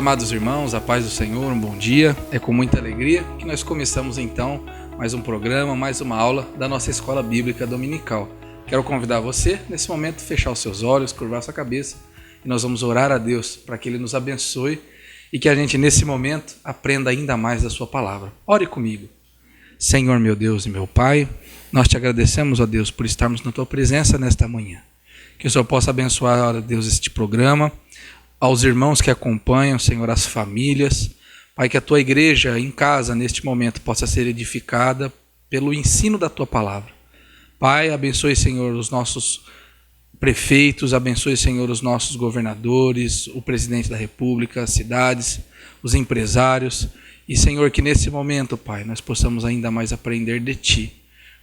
Meus amados irmãos, a paz do Senhor, um bom dia. É com muita alegria que nós começamos então mais um programa, mais uma aula da nossa Escola Bíblica Dominical. Quero convidar você, nesse momento, a fechar os seus olhos, curvar sua cabeça e nós vamos orar a Deus para que Ele nos abençoe e que a gente, nesse momento, aprenda ainda mais da Sua palavra. Ore comigo. Senhor, meu Deus e meu Pai, nós te agradecemos, ó Deus, por estarmos na Tua presença nesta manhã. Que o Senhor possa abençoar, ó Deus, este programa, aos irmãos que acompanham, Senhor, as famílias. Pai, que a Tua igreja em casa, neste momento, possa ser edificada pelo ensino da Tua palavra. Pai, abençoe, Senhor, os nossos prefeitos, abençoe, Senhor, os nossos governadores, o presidente da República, as cidades, os empresários. E, Senhor, que nesse momento, Pai, nós possamos ainda mais aprender de Ti.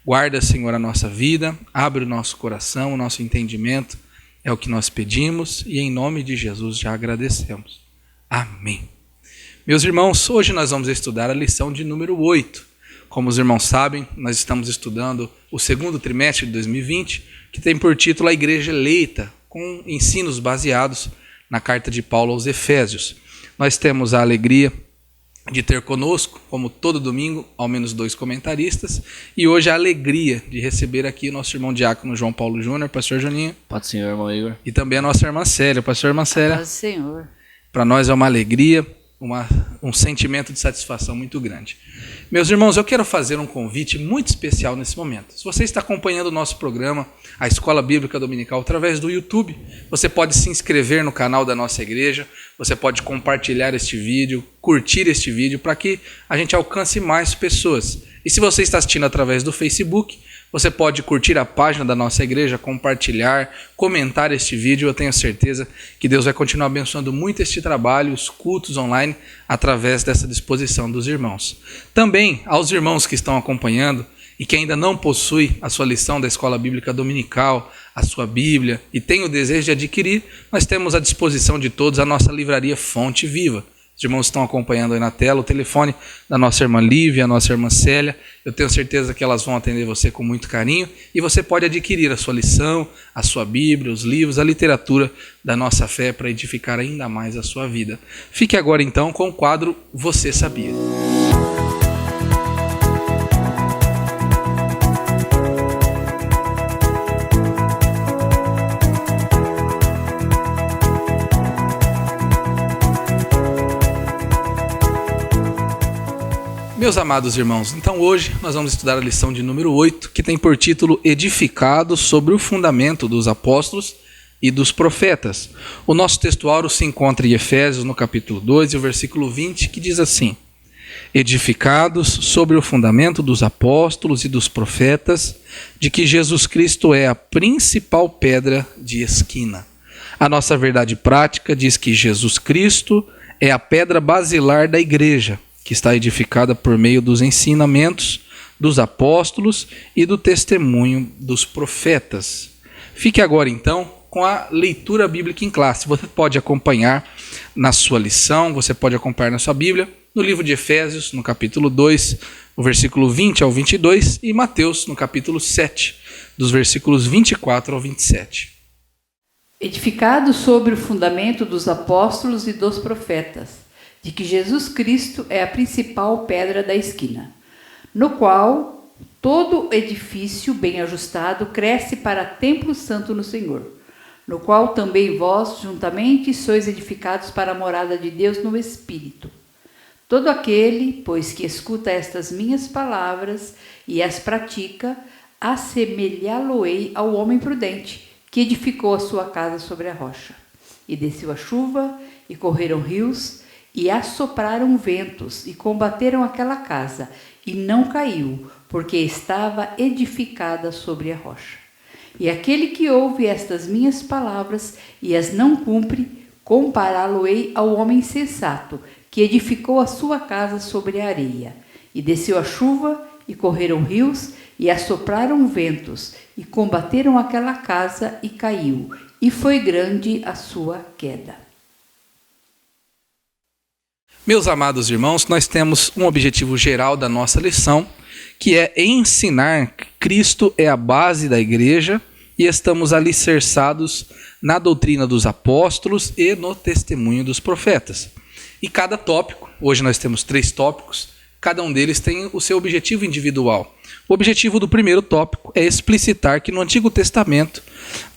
Guarda, Senhor, a nossa vida, abre o nosso coração, o nosso entendimento. É o que nós pedimos e em nome de Jesus já agradecemos. Amém. Meus irmãos, hoje nós vamos estudar a lição de número 8. Como os irmãos sabem, nós estamos estudando o segundo trimestre de 2020, que tem por título A Igreja Eleita, com ensinos baseados na carta de Paulo aos Efésios. Nós temos a alegria de ter conosco, como todo domingo, ao menos 2 comentaristas, e hoje a alegria de receber aqui o nosso irmão diácono João Paulo Júnior, pastor Juninho. Pode Senhor, irmão Igor. E também a nossa irmã Célia, pastor irmã Célia. Pode Senhor. Para nós é uma alegria, um sentimento de satisfação muito grande. Meus irmãos, eu quero fazer um convite muito especial nesse momento. Se você está acompanhando o nosso programa, a Escola Bíblica Dominical, através do YouTube, você pode se inscrever no canal da nossa igreja, você pode compartilhar este vídeo, curtir este vídeo, para que a gente alcance mais pessoas. E se você está assistindo através do Facebook, você pode curtir a página da nossa igreja, compartilhar, comentar este vídeo. Eu tenho certeza que Deus vai continuar abençoando muito este trabalho, os cultos online, através dessa disposição dos irmãos. Também aos irmãos que estão acompanhando e que ainda não possuem a sua lição da Escola Bíblica Dominical, a sua Bíblia, e têm o desejo de adquirir, nós temos à disposição de todos a nossa livraria Fonte Viva. Os irmãos estão acompanhando aí na tela o telefone da nossa irmã Lívia, a nossa irmã Célia. Eu tenho certeza que elas vão atender você com muito carinho e você pode adquirir a sua lição, a sua Bíblia, os livros, a literatura da nossa fé para edificar ainda mais a sua vida. Fique agora então com o quadro Você Sabia? Meus amados irmãos, então hoje nós vamos estudar a lição de número 8, que tem por título Edificados sobre o fundamento dos apóstolos e dos profetas. O nosso textuário se encontra em Efésios, no capítulo 2, e o versículo 20, que diz assim: Edificados sobre o fundamento dos apóstolos e dos profetas, de que Jesus Cristo é a principal pedra de esquina. A nossa verdade prática diz que Jesus Cristo é a pedra basilar da igreja, que está edificada por meio dos ensinamentos dos apóstolos e do testemunho dos profetas. Fique agora, então, com a leitura bíblica em classe. Você pode acompanhar na sua lição, você pode acompanhar na sua Bíblia, no livro de Efésios, no capítulo 2, o versículo 20 ao 22, e Mateus, no capítulo 7, dos versículos 24 ao 27. Edificados sobre o fundamento dos apóstolos e dos profetas, de que Jesus Cristo é a principal pedra da esquina, no qual todo edifício bem ajustado cresce para templo santo no Senhor, no qual também vós juntamente sois edificados para a morada de Deus no Espírito. Todo aquele, pois, que escuta estas minhas palavras e as pratica, assemelhá-lo-ei ao homem prudente, que edificou a sua casa sobre a rocha. E desceu a chuva, e correram rios, e assopraram ventos, e combateram aquela casa, e não caiu, porque estava edificada sobre a rocha. E aquele que ouve estas minhas palavras, e as não cumpre, compará-lo-ei ao homem sensato, que edificou a sua casa sobre a areia. E desceu a chuva, e correram rios, e assopraram ventos, e combateram aquela casa, e caiu, e foi grande a sua queda. Meus amados irmãos, nós temos um objetivo geral da nossa lição, que é ensinar que Cristo é a base da igreja e estamos alicerçados na doutrina dos apóstolos e no testemunho dos profetas. E cada tópico, hoje nós temos 3 tópicos, cada um deles tem o seu objetivo individual. O objetivo do primeiro tópico é explicitar que no Antigo Testamento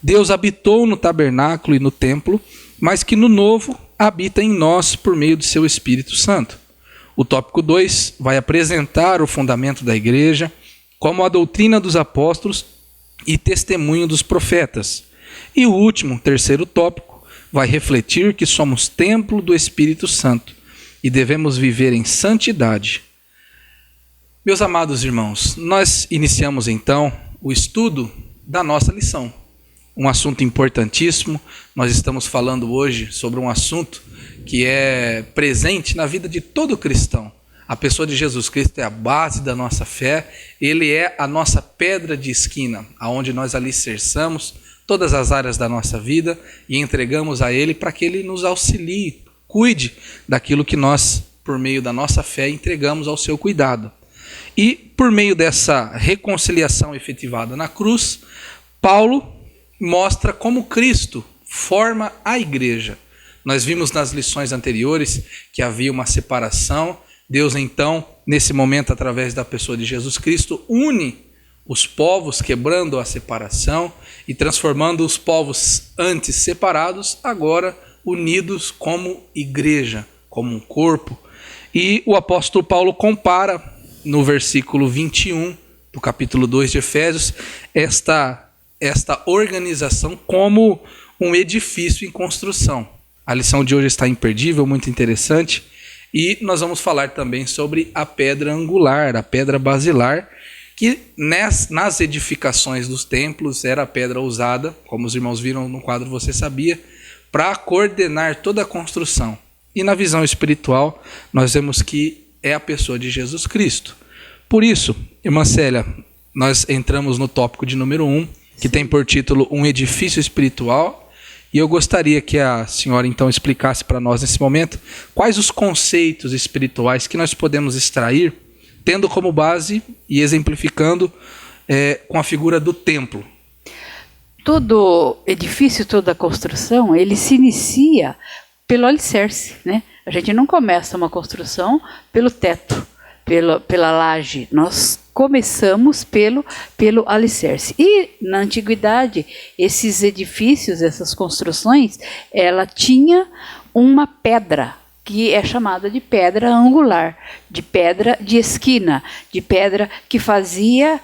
Deus habitou no tabernáculo e no templo, mas que no Novo habita em nós por meio de seu Espírito Santo. O tópico 2 vai apresentar o fundamento da igreja, como a doutrina dos apóstolos e testemunho dos profetas. E o último, terceiro tópico, vai refletir que somos templo do Espírito Santo e devemos viver em santidade. Meus amados irmãos, nós iniciamos então o estudo da nossa lição. Um assunto importantíssimo. Nós estamos falando hoje sobre um assunto que é presente na vida de todo cristão. A pessoa de Jesus Cristo é a base da nossa fé, ele é a nossa pedra de esquina, aonde nós alicerçamos todas as áreas da nossa vida e entregamos a ele para que ele nos auxilie, cuide daquilo que nós, por meio da nossa fé, entregamos ao seu cuidado. E por meio dessa reconciliação efetivada na cruz, Paulo mostra como Cristo forma a igreja. Nós vimos nas lições anteriores que havia uma separação. Deus, então, nesse momento, através da pessoa de Jesus Cristo, une os povos, quebrando a separação e transformando os povos antes separados, agora unidos como igreja, como um corpo. E o apóstolo Paulo compara, no versículo 21 do capítulo 2 de Efésios, esta organização como um edifício em construção. A lição de hoje está imperdível, muito interessante, e nós vamos falar também sobre a pedra angular, a pedra basilar, que nas edificações dos templos era a pedra usada, como os irmãos viram no quadro Você Sabia, para coordenar toda a construção. E na visão espiritual, nós vemos que é a pessoa de Jesus Cristo. Por isso, irmã Célia, nós entramos no tópico de número 1, que tem por título Um Edifício Espiritual, e eu gostaria que a senhora então explicasse para nós nesse momento quais os conceitos espirituais que nós podemos extrair, tendo como base e exemplificando com a figura do templo. Todo edifício, toda construção, ele se inicia pelo alicerce, né? A gente não começa uma construção pelo teto, pela laje. Nós começamos pelo alicerce. E na antiguidade, esses edifícios, essas construções, ela tinha uma pedra que é chamada de pedra angular, de pedra de esquina, de pedra que fazia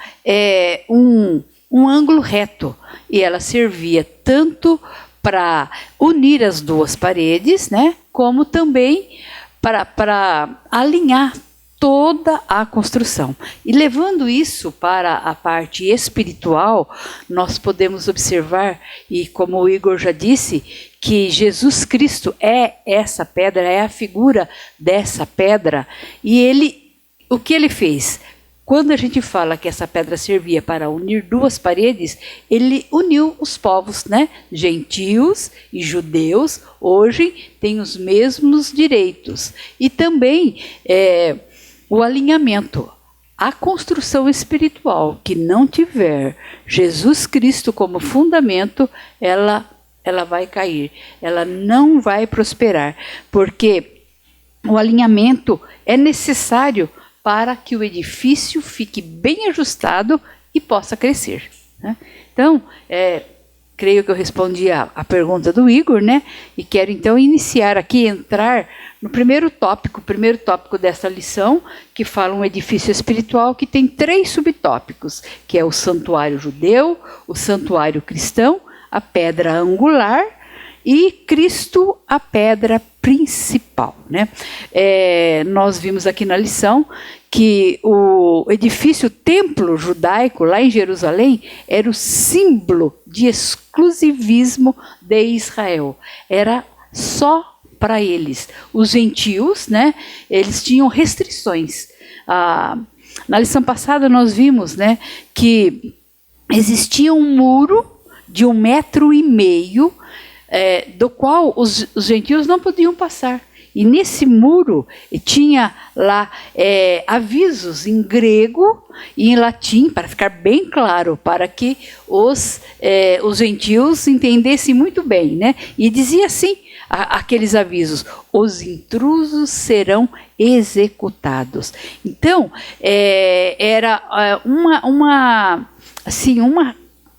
um ângulo reto. E ela servia tanto para unir as duas paredes, né, como também para alinhar toda a construção. E levando isso para a parte espiritual, nós podemos observar, e como o Igor já disse, que Jesus Cristo é essa pedra, é a figura dessa pedra, e o que ele fez? Quando a gente fala que essa pedra servia para unir duas paredes, ele uniu os povos, né? Gentios e judeus, hoje têm os mesmos direitos. E também o alinhamento. A construção espiritual que não tiver Jesus Cristo como fundamento, ela vai cair, ela não vai prosperar, porque o alinhamento é necessário para que o edifício fique bem ajustado e possa crescer, né? Então, creio que eu respondi a pergunta do Igor, né? E quero então iniciar aqui, entrar no primeiro tópico dessa lição, que fala um edifício espiritual que tem 3 subtópicos, que é o santuário judeu, o santuário cristão, a pedra angular e Cristo, a pedra principal, né? Nós vimos aqui na lição que o edifício templo judaico lá em Jerusalém era o símbolo de exclusivismo de Israel. Era só para eles. Os gentios, né, eles tinham restrições. Na lição passada nós vimos, né, que existia um muro de 1,5 metros, do qual os gentios não podiam passar. E nesse muro tinha lá avisos em grego e em latim, para ficar bem claro, para que os gentios entendessem muito bem, né? E dizia assim, aqueles avisos: os intrusos serão executados. Então, era uma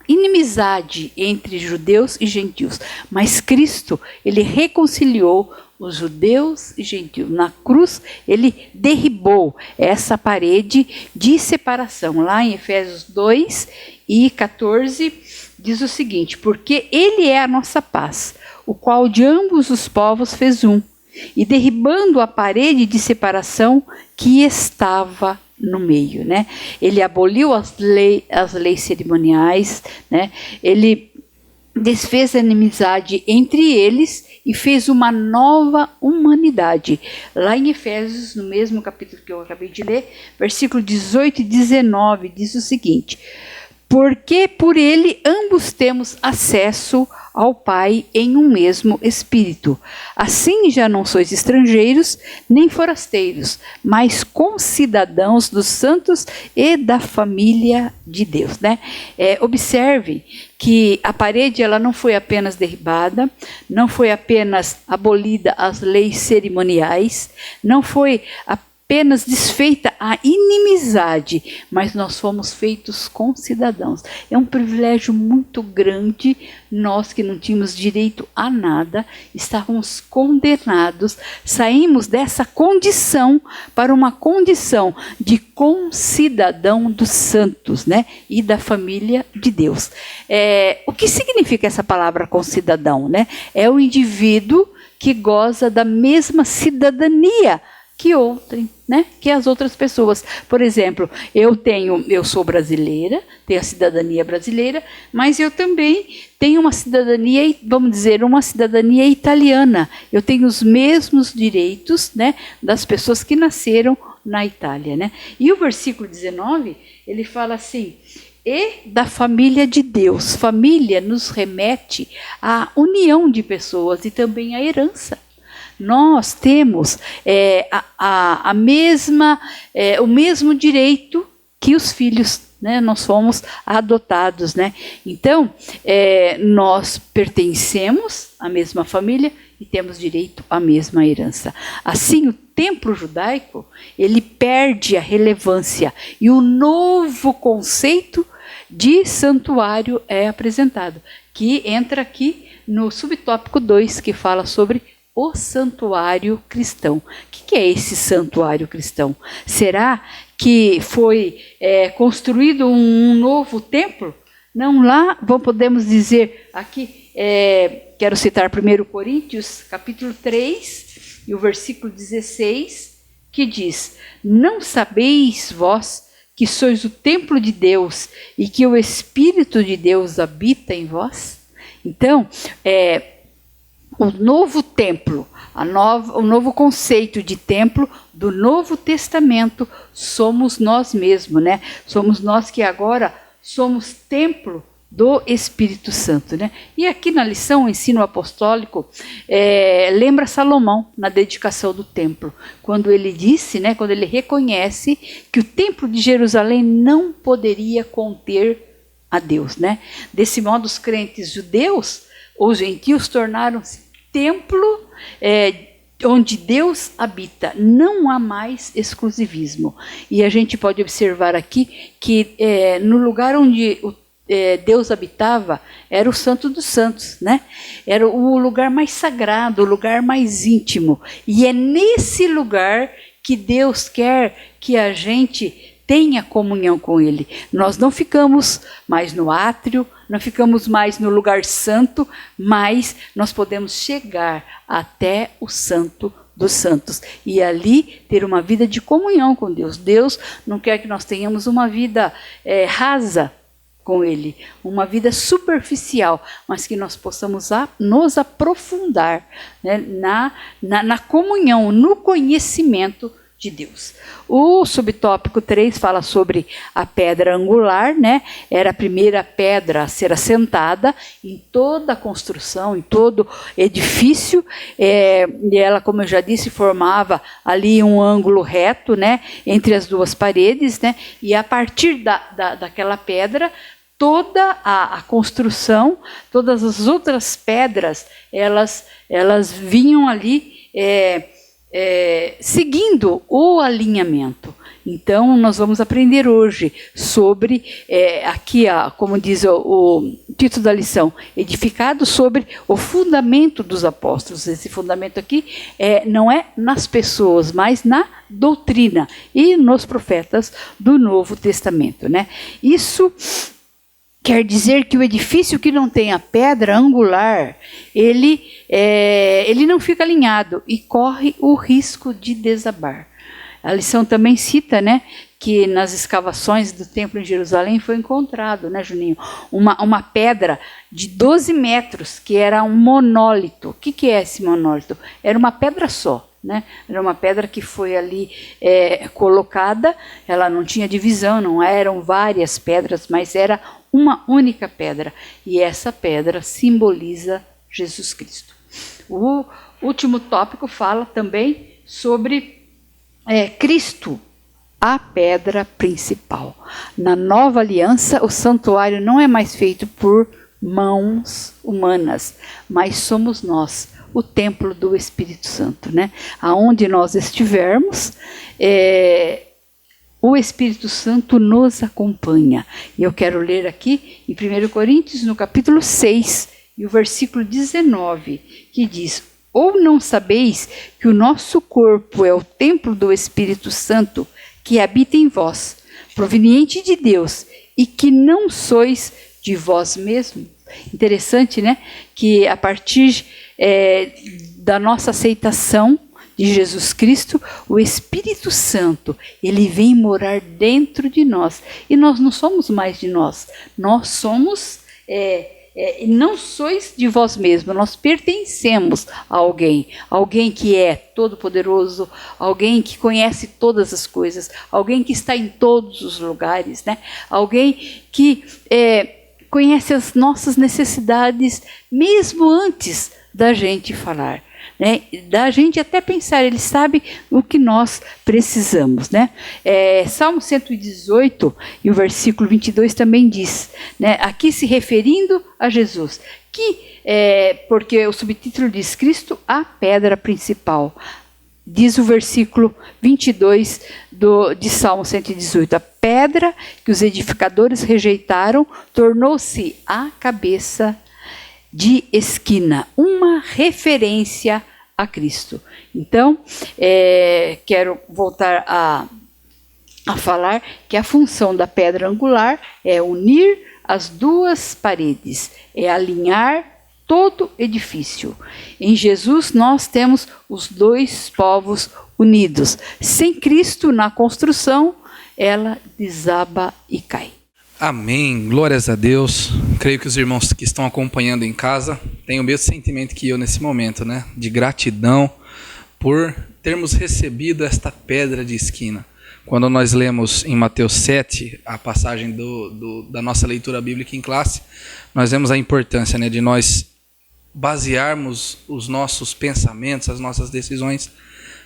inimizade entre judeus e gentios, mas Cristo, ele reconciliou os judeus e gentios. Na cruz, ele derribou essa parede de separação. Lá em Efésios 2:14, diz o seguinte: porque ele é a nossa paz, o qual de ambos os povos fez um, e derribando a parede de separação que estava no meio, né? Ele aboliu as leis cerimoniais, né? Ele desfez a inimizade entre eles e fez uma nova humanidade. Lá em Efésios, no mesmo capítulo que eu acabei de ler, versículo 18 e 19, diz o seguinte: porque por ele ambos temos acesso ao Pai em um mesmo Espírito. Assim já não sois estrangeiros nem forasteiros, mas concidadãos dos santos e da família de Deus, né? Observem que a parede, ela não foi apenas derribada, não foi apenas abolida as leis cerimoniais, não foi apenas desfeita a inimizade, mas nós fomos feitos concidadãos. É um privilégio muito grande. Nós que não tínhamos direito a nada, estávamos condenados, saímos dessa condição para uma condição de concidadão dos santos, né? E da família de Deus. O que significa essa palavra concidadão, né? É o indivíduo que goza da mesma cidadania que outrem, né? Que as outras pessoas. Por exemplo, eu sou brasileira, tenho a cidadania brasileira, mas eu também tenho uma cidadania, vamos dizer, uma cidadania italiana. Eu tenho os mesmos direitos, né, das pessoas que nasceram na Itália, né? E o versículo 19, ele fala assim: e da família de Deus. Família nos remete à união de pessoas e também à herança. Nós temos o mesmo direito que os filhos, né? Nós fomos adotados, né? Então, nós pertencemos à mesma família e temos direito à mesma herança. Assim, o templo judaico, ele perde a relevância e o novo conceito de santuário é apresentado, que entra aqui no subtópico 2, que fala sobre o santuário cristão. O que é esse santuário cristão? Será que foi construído um novo templo? Não, lá podemos dizer aqui, quero citar 1 Coríntios, capítulo 3, e o versículo 16, que diz: não sabeis vós que sois o templo de Deus e que o Espírito de Deus habita em vós? Então, o novo templo, o novo conceito de templo do Novo Testamento somos nós mesmos, né? Somos nós que agora somos templo do Espírito Santo, né? E aqui na lição, o ensino apostólico, lembra Salomão na dedicação do templo, quando ele disse, né, quando ele reconhece que o templo de Jerusalém não poderia conter a Deus, né? Desse modo, os crentes judeus ou gentios tornaram-se templo onde Deus habita. Não há mais exclusivismo. E a gente pode observar aqui que no lugar onde Deus habitava era o Santo dos Santos, né? Era o lugar mais sagrado, o lugar mais íntimo. E é nesse lugar que Deus quer que a gente tenha comunhão com Ele. Nós não ficamos mais no átrio, não ficamos mais no lugar santo, mas nós podemos chegar até o Santo dos Santos e ali ter uma vida de comunhão com Deus. Deus não quer que nós tenhamos uma vida rasa com Ele, uma vida superficial, mas que nós possamos nos aprofundar, né, na comunhão, no conhecimento de Deus. O subtópico 3 fala sobre a pedra angular, né? Era a primeira pedra a ser assentada em toda a construção, em todo edifício, e ela, como eu já disse, formava ali um ângulo reto, né? Entre as duas paredes, né? E a partir daquela pedra, toda a construção, todas as outras pedras, elas vinham ali seguindo o alinhamento. Então, nós vamos aprender hoje sobre, aqui, como diz o título da lição, edificado sobre o fundamento dos apóstolos. Esse fundamento aqui não é nas pessoas, mas na doutrina e nos profetas do Novo Testamento, né? Isso quer dizer que o edifício que não tem a pedra angular, ele não fica alinhado e corre o risco de desabar. A lição também cita, né, que nas escavações do templo em Jerusalém foi encontrado, né, Juninho, uma pedra de 12 metros, que era um monólito. O que é esse monólito? Era uma pedra só. Né? Era uma pedra que foi ali colocada, ela não tinha divisão, não eram várias pedras, mas era uma única pedra, e essa pedra simboliza Jesus Cristo. O último tópico fala também sobre Cristo, a pedra principal. Na nova aliança, o santuário não é mais feito por mãos humanas, mas somos nós, o templo do Espírito Santo, né? Aonde nós estivermos, o Espírito Santo nos acompanha. E eu quero ler aqui em 1 Coríntios, no capítulo 6, e o versículo 19, que diz: ou não sabeis que o nosso corpo é o templo do Espírito Santo que habita em vós, proveniente de Deus, e que não sois de vós mesmos? Interessante, né? Que a partir da nossa aceitação de Jesus Cristo, o Espírito Santo, ele vem morar dentro de nós. E nós não somos mais de nós. Nós somos, não sois de vós mesmos, nós pertencemos a alguém. Alguém que é todo-poderoso, alguém que conhece todas as coisas, alguém que está em todos os lugares, né? Alguém que conhece as nossas necessidades mesmo antes da gente falar. Né, da gente até pensar, ele sabe o que nós precisamos, né? Salmo 118 e o versículo 22 também diz, né, aqui se referindo a Jesus, porque o subtítulo diz Cristo, a pedra principal. Diz o versículo 22 de Salmo 118, a pedra que os edificadores rejeitaram tornou-se a cabeça de esquina, uma referência a Cristo. Então, quero voltar a falar que a função da pedra angular é unir as duas paredes, é alinhar todo edifício. Em Jesus nós temos os dois povos unidos. Sem Cristo na construção, ela desaba e cai. Amém, glórias a Deus. Creio que os irmãos que estão acompanhando em casa têm o mesmo sentimento que eu nesse momento, né? De gratidão por termos recebido esta pedra de esquina. Quando nós lemos em Mateus 7, a passagem da nossa leitura bíblica em classe, nós vemos a importância, né, de nós basearmos os nossos pensamentos, as nossas decisões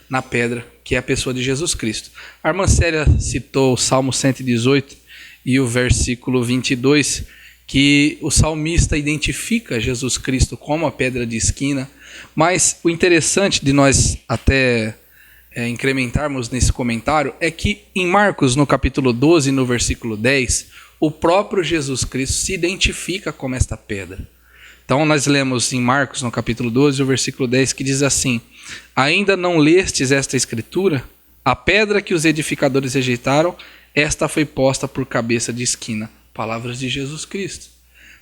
na pedra, que é a pessoa de Jesus Cristo. A irmã Célia citou o Salmo 118, e o versículo 22, que o salmista identifica Jesus Cristo como a pedra de esquina. Mas o interessante de nós até incrementarmos nesse comentário é que em Marcos, no capítulo 12, no versículo 10, o próprio Jesus Cristo se identifica como esta pedra. Então nós lemos em Marcos, no capítulo 12, o versículo 10, que diz assim: ainda não lestes esta escritura? A pedra que os edificadores rejeitaram, esta foi posta por cabeça de esquina. Palavras de Jesus Cristo.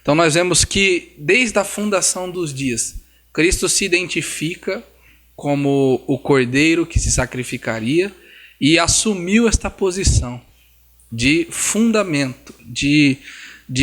Então nós vemos que desde a fundação dos dias, Cristo se identifica como o cordeiro que se sacrificaria e assumiu esta posição de fundamento, de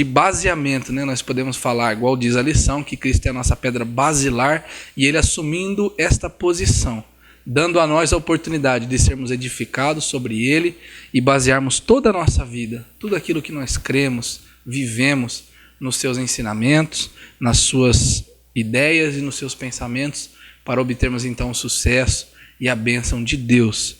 baseamento, né? Nós podemos falar, igual diz a lição, que Cristo é a nossa pedra basilar, e ele assumindo esta posição dando a nós a oportunidade de sermos edificados sobre ele e basearmos toda a nossa vida, tudo aquilo que nós cremos, vivemos nos seus ensinamentos, nas suas ideias e nos seus pensamentos, para obtermos então o sucesso e a bênção de Deus.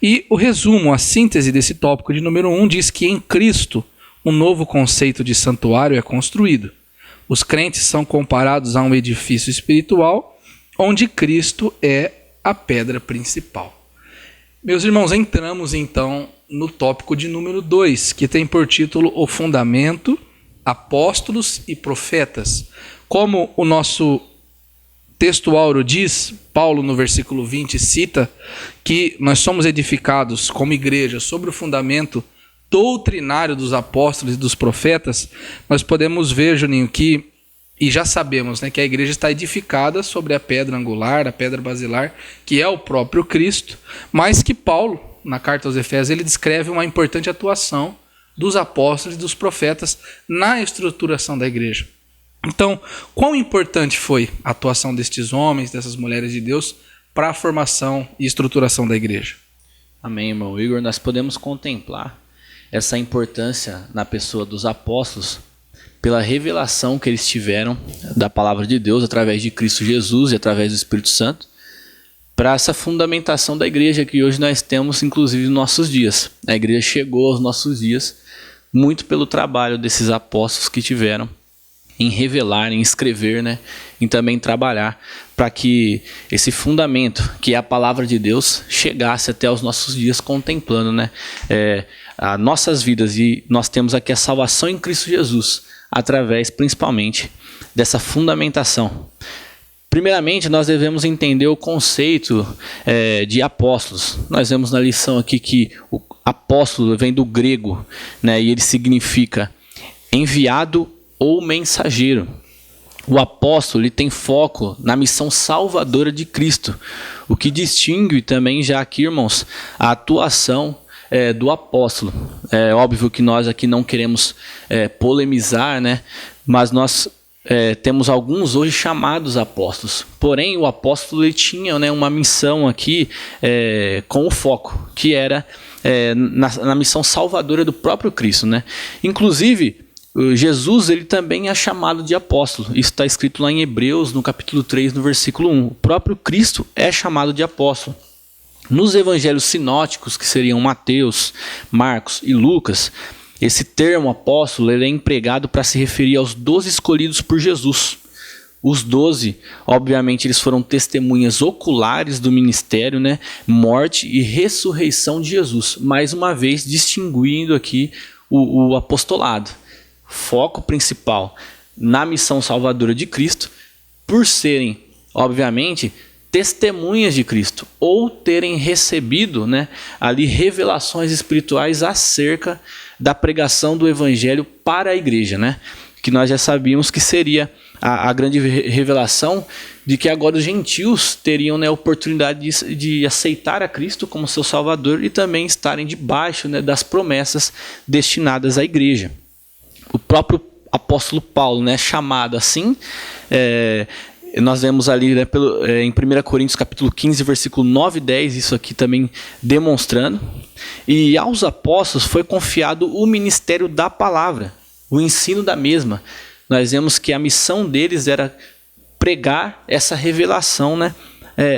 E o resumo, a síntese desse tópico de número 1 diz que em Cristo um novo conceito de santuário é construído. Os crentes são comparados a um edifício espiritual onde Cristo é a pedra principal. Meus irmãos, entramos então no tópico de número 2, que tem por título o fundamento, apóstolos e profetas. Como o nosso texto áureo diz, Paulo no versículo 20 cita que nós somos edificados como igreja sobre o fundamento doutrinário dos apóstolos e dos profetas. Nós podemos ver, Juninho, que, e já sabemos, né, que a igreja está edificada sobre a pedra angular, a pedra basilar, que é o próprio Cristo, mas que Paulo, na carta aos Efésios, ele descreve uma importante atuação dos apóstolos e dos profetas na estruturação da igreja. Então, quão importante foi a atuação destes homens, dessas mulheres de Deus, para a formação e estruturação da igreja? Amém, irmão Igor. Nós podemos contemplar essa importância na pessoa dos apóstolos pela revelação que eles tiveram da palavra de Deus através de Cristo Jesus e através do Espírito Santo, para essa fundamentação da igreja que hoje nós temos, inclusive, nos nossos dias. A igreja chegou aos nossos dias muito pelo trabalho desses apóstolos que tiveram em revelar, em escrever, né, em também trabalhar para que esse fundamento, que é a palavra de Deus, chegasse até os nossos dias, contemplando, né, as nossas vidas. E nós temos aqui a salvação em Cristo Jesus, através principalmente dessa fundamentação. Primeiramente, nós devemos entender o conceito de apóstolos. Nós vemos na lição aqui que o apóstolo vem do grego, né, e ele significa enviado ou mensageiro. O apóstolo ele tem foco na missão salvadora de Cristo, o que distingue também já aqui, irmãos, a atuação do apóstolo. É óbvio que nós aqui não queremos polemizar, né? Mas nós temos alguns hoje chamados apóstolos. Porém, o apóstolo ele tinha, né, uma missão aqui com o foco, que era na missão salvadora do próprio Cristo, né? Inclusive, Jesus ele também é chamado de apóstolo. Isso está escrito lá em Hebreus, no capítulo 3, no versículo 1. O próprio Cristo é chamado de apóstolo. Nos evangelhos sinóticos, que seriam Mateus, Marcos e Lucas, esse termo apóstolo ele é empregado para se referir aos 12 escolhidos por Jesus. Os 12, obviamente, eles foram testemunhas oculares do ministério, né, morte e ressurreição de Jesus. Mais uma vez, distinguindo aqui o apostolado. Foco principal na missão salvadora de Cristo, por serem, obviamente, testemunhas de Cristo, ou terem recebido, né, ali revelações espirituais acerca da pregação do evangelho para a igreja, né, que nós já sabíamos que seria a grande revelação de que agora os gentios teriam, né, a oportunidade de aceitar a Cristo como seu Salvador e também estarem debaixo, né, das promessas destinadas à igreja. O próprio apóstolo Paulo, né, chamado assim, nós vemos ali, né, em 1 Coríntios capítulo 15, versículo 9 e 10, isso aqui também demonstrando. E aos apóstolos foi confiado o ministério da palavra, o ensino da mesma. Nós vemos que a missão deles era pregar essa revelação, né,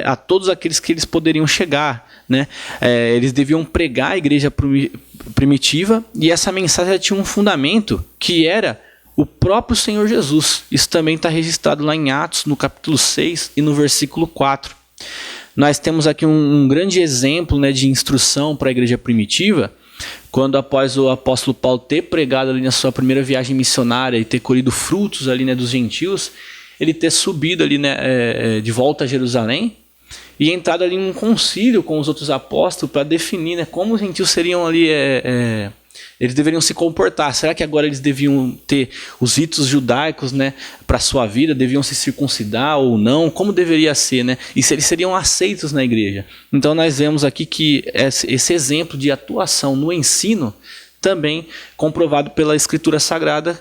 a todos aqueles que eles poderiam chegar, né? Eles deviam pregar a igreja primitiva, e essa mensagem tinha um fundamento que era o próprio Senhor Jesus. Isso também está registrado lá em Atos, no capítulo 6 e no versículo 4. Nós temos aqui um grande exemplo, né, de instrução para a igreja primitiva, quando após o apóstolo Paulo ter pregado ali na sua primeira viagem missionária e ter colhido frutos ali, né, dos gentios, ele ter subido ali, né, de volta a Jerusalém e entrado ali em um concílio com os outros apóstolos para definir, né, como os gentios seriam ali, eles deveriam se comportar. Será que agora eles deviam ter os ritos judaicos, né, para a sua vida, deviam se circuncidar ou não? Como deveria ser, né? E se eles seriam aceitos na igreja? Então nós vemos aqui que esse exemplo de atuação no ensino, também comprovado pela Escritura Sagrada,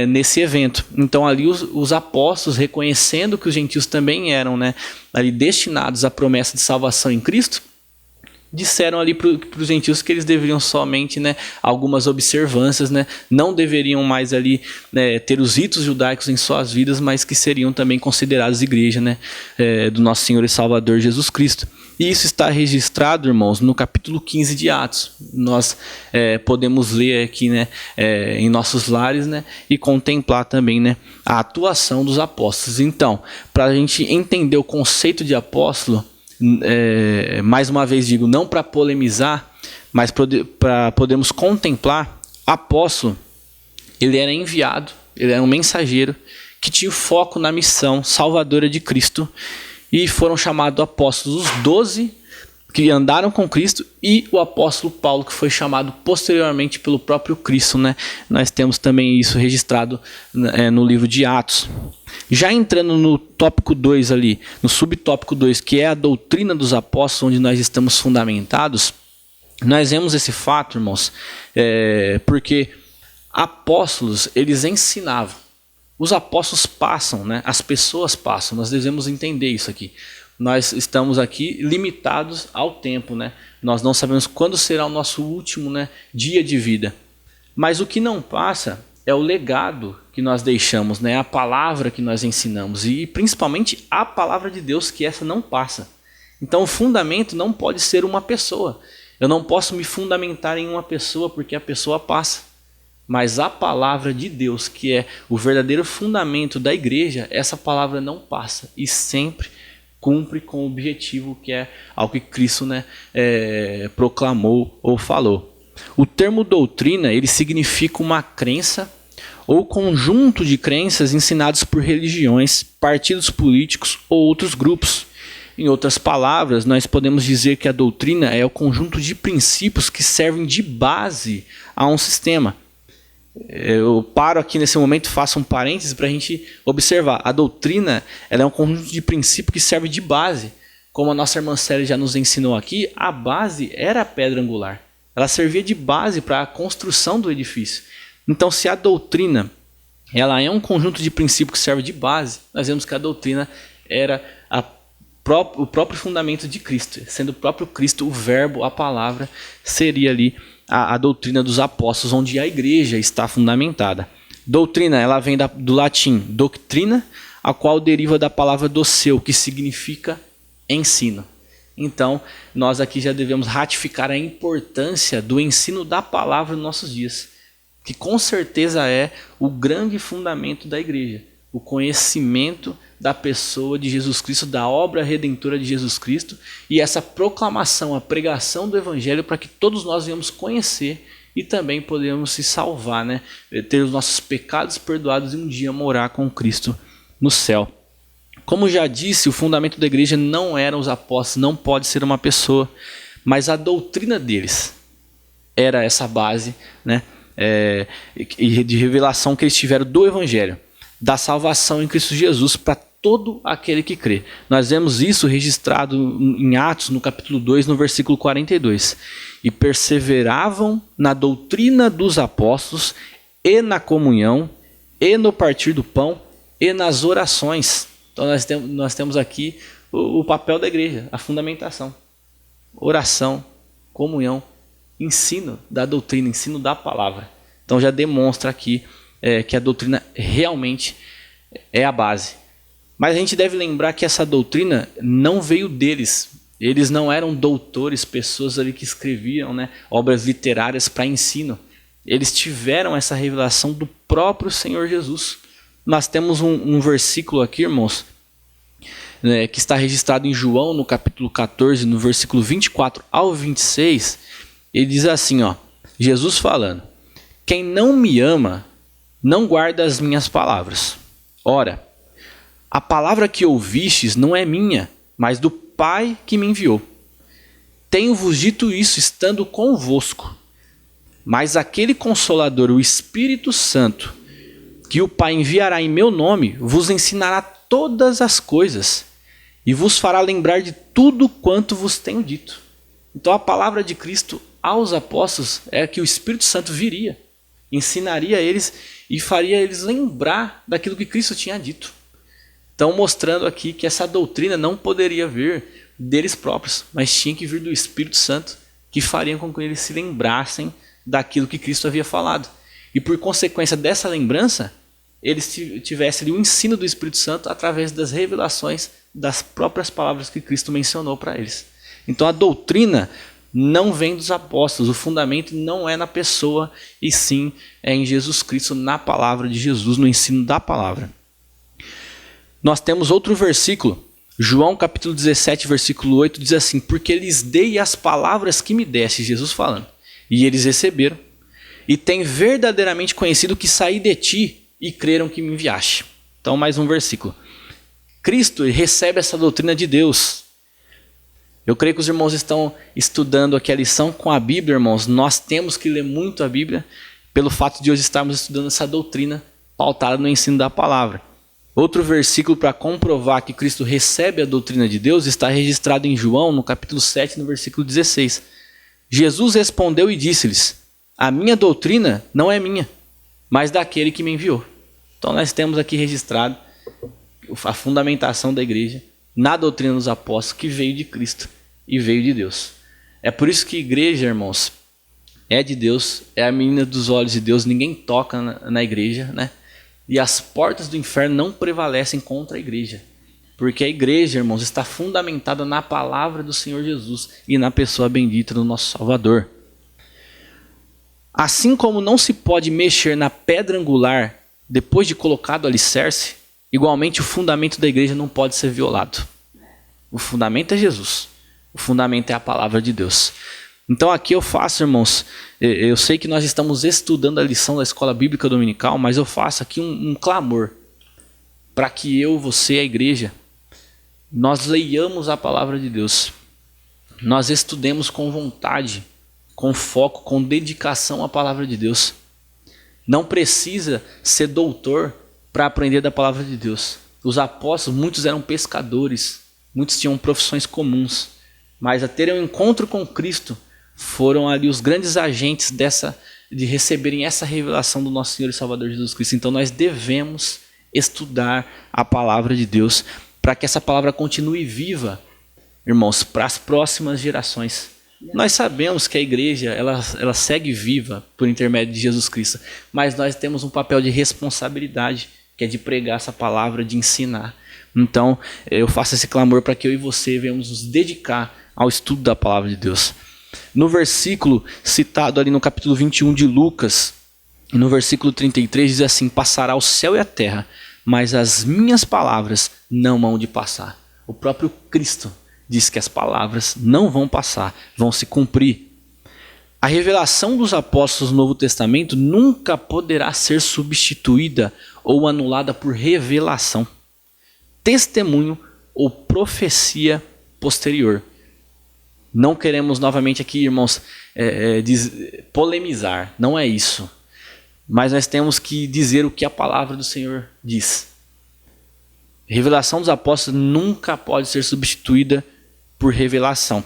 nesse evento. Então ali os apóstolos, reconhecendo que os gentios também eram, né, ali destinados à promessa de salvação em Cristo, disseram ali para os gentios que eles deveriam somente, né, algumas observâncias, né, não deveriam mais ali, né, ter os ritos judaicos em suas vidas, mas que seriam também considerados igreja, né, do nosso Senhor e Salvador Jesus Cristo. E isso está registrado, irmãos, no capítulo 15 de Atos. Nós podemos ler aqui, né, em nossos lares, né, e contemplar também, né, a atuação dos apóstolos. Então, para a gente entender o conceito de apóstolo, mais uma vez digo, não para polemizar, mas para podermos contemplar, apóstolo, ele era enviado, ele era um mensageiro que tinha foco na missão salvadora de Cristo, e foram chamados apóstolos os 12 que andaram com Cristo e o apóstolo Paulo, que foi chamado posteriormente pelo próprio Cristo, né? Nós temos também isso registrado no livro de Atos. Já entrando no tópico 2 ali, no subtópico 2, que é a doutrina dos apóstolos, onde nós estamos fundamentados, nós vemos esse fato, irmãos, porque apóstolos, eles ensinavam. Os apóstolos passam, né? As pessoas passam, nós devemos entender isso aqui. Nós estamos aqui limitados ao tempo, né? Nós não sabemos quando será o nosso último, né, dia de vida. Mas o que não passa é o legado que nós deixamos, né? A palavra que nós ensinamos e principalmente a palavra de Deus, que essa não passa. Então o fundamento não pode ser uma pessoa. Eu não posso me fundamentar em uma pessoa porque a pessoa passa. Mas a palavra de Deus, que é o verdadeiro fundamento da igreja, essa palavra não passa e sempre cumpre com o objetivo que é ao que Cristo, né, proclamou ou falou. O termo doutrina, ele significa uma crença ou conjunto de crenças ensinados por religiões, partidos políticos ou outros grupos. Em outras palavras, nós podemos dizer que a doutrina é o conjunto de princípios que servem de base a um sistema. Eu paro aqui nesse momento, faço um parênteses para a gente observar. A doutrina, ela é um conjunto de princípios que serve de base. Como a nossa irmã Célia já nos ensinou aqui, a base era a pedra angular. Ela servia de base para a construção do edifício. Então, se a doutrina ela é um conjunto de princípios que serve de base, nós vemos que a doutrina era o próprio fundamento de Cristo. Sendo o próprio Cristo, o verbo, a palavra, seria ali a doutrina dos apóstolos, onde a igreja está fundamentada. Doutrina, ela vem do latim doctrina, a qual deriva da palavra doceu, que significa ensino. Então, nós aqui já devemos ratificar a importância do ensino da palavra nos nossos dias, que com certeza é o grande fundamento da igreja, o conhecimento da pessoa de Jesus Cristo, da obra redentora de Jesus Cristo, e essa proclamação, a pregação do evangelho para que todos nós venhamos conhecer e também podemos se salvar, né? Ter os nossos pecados perdoados e um dia morar com Cristo no céu. Como já disse, o fundamento da igreja não eram os apóstolos, não pode ser uma pessoa, mas a doutrina deles era essa base, né? De revelação que eles tiveram do evangelho, da salvação em Cristo Jesus para todo aquele que crê. Nós vemos isso registrado em Atos, no capítulo 2, no versículo 42. E perseveravam na doutrina dos apóstolos, e na comunhão, e no partir do pão, e nas orações. Então nós temos aqui o papel da igreja, a fundamentação. Oração, comunhão, ensino da doutrina, ensino da palavra. Então já demonstra aqui que a doutrina realmente é a base. Mas a gente deve lembrar que essa doutrina não veio deles. Eles não eram doutores, pessoas ali que escreviam, né, obras literárias para ensino. Eles tiveram essa revelação do próprio Senhor Jesus. Nós temos um versículo aqui, irmãos, né, que está registrado em João, no capítulo 14, no versículo 24 ao 26. Ele diz assim, ó, Jesus falando: quem não me ama, não guarda as minhas palavras. Ora, a palavra que ouvistes não é minha, mas do Pai que me enviou. Tenho-vos dito isso estando convosco. Mas aquele Consolador, o Espírito Santo, que o Pai enviará em meu nome, vos ensinará todas as coisas e vos fará lembrar de tudo quanto vos tenho dito. Então a palavra de Cristo aos apóstolos é que o Espírito Santo viria ensinaria eles e faria eles lembrar daquilo que Cristo tinha dito. Então, mostrando aqui que essa doutrina não poderia vir deles próprios, mas tinha que vir do Espírito Santo, que faria com que eles se lembrassem daquilo que Cristo havia falado. E por consequência dessa lembrança, eles tivessem o ensino do Espírito Santo através das revelações das próprias palavras que Cristo mencionou para eles. Então a doutrina não vem dos apóstolos, o fundamento não é na pessoa, e sim é em Jesus Cristo, na palavra de Jesus, no ensino da palavra. Nós temos outro versículo, João capítulo 17, versículo 8, diz assim: porque lhes dei as palavras que me deste, Jesus falando, e eles receberam, e têm verdadeiramente conhecido que saí de ti, e creram que me enviaste. Então mais um versículo. Cristo recebe essa doutrina de Deus. Eu creio que os irmãos estão estudando aqui a lição com a Bíblia, irmãos. Nós temos que ler muito a Bíblia, pelo fato de hoje estarmos estudando essa doutrina pautada no ensino da palavra. Outro versículo para comprovar que Cristo recebe a doutrina de Deus está registrado em João, no capítulo 7, no versículo 16. Jesus respondeu e disse-lhes: a minha doutrina não é minha, mas daquele que me enviou. Então nós temos aqui registrado a fundamentação da igreja na doutrina dos apóstolos, que veio de Cristo e veio de Deus. É por isso que a igreja, irmãos, é de Deus, é a menina dos olhos de Deus, ninguém toca na igreja, né? E as portas do inferno não prevalecem contra a igreja, porque a igreja, irmãos, está fundamentada na palavra do Senhor Jesus e na pessoa bendita do nosso Salvador. Assim como não se pode mexer na pedra angular depois de colocado o alicerce, igualmente o fundamento da igreja não pode ser violado. O fundamento é Jesus. O fundamento é a palavra de Deus. Então aqui eu faço, irmãos, eu sei que nós estamos estudando a lição da Escola Bíblica Dominical, mas eu faço aqui um clamor para que eu, você, a igreja, nós leiamos a palavra de Deus. Nós estudemos com vontade, com foco, com dedicação à palavra de Deus. Não precisa ser doutor para aprender da palavra de Deus. Os apóstolos, muitos eram pescadores, muitos tinham profissões comuns, mas a terem um encontro com Cristo, foram ali os grandes agentes de receberem essa revelação do nosso Senhor e Salvador Jesus Cristo. Então nós devemos estudar a palavra de Deus, para que essa palavra continue viva, irmãos, para as próximas gerações. Nós sabemos que a igreja ela segue viva por intermédio de Jesus Cristo, mas nós temos um papel de responsabilidade, que é de pregar essa palavra, de ensinar. Então eu faço esse clamor para que eu e você venhamos nos dedicar ao estudo da palavra de Deus. No versículo citado ali no capítulo 21 de Lucas, no versículo 33 diz assim: passará o céu e a terra, mas as minhas palavras não hão de passar. O próprio Cristo diz que as palavras não vão passar, vão se cumprir. A revelação dos apóstolos no Novo Testamento nunca poderá ser substituída ou anulada por revelação, testemunho ou profecia posterior. Não queremos novamente aqui, irmãos, polemizar, não é isso. Mas nós temos que dizer o que a palavra do Senhor diz. A revelação dos apóstolos nunca pode ser substituída por revelação.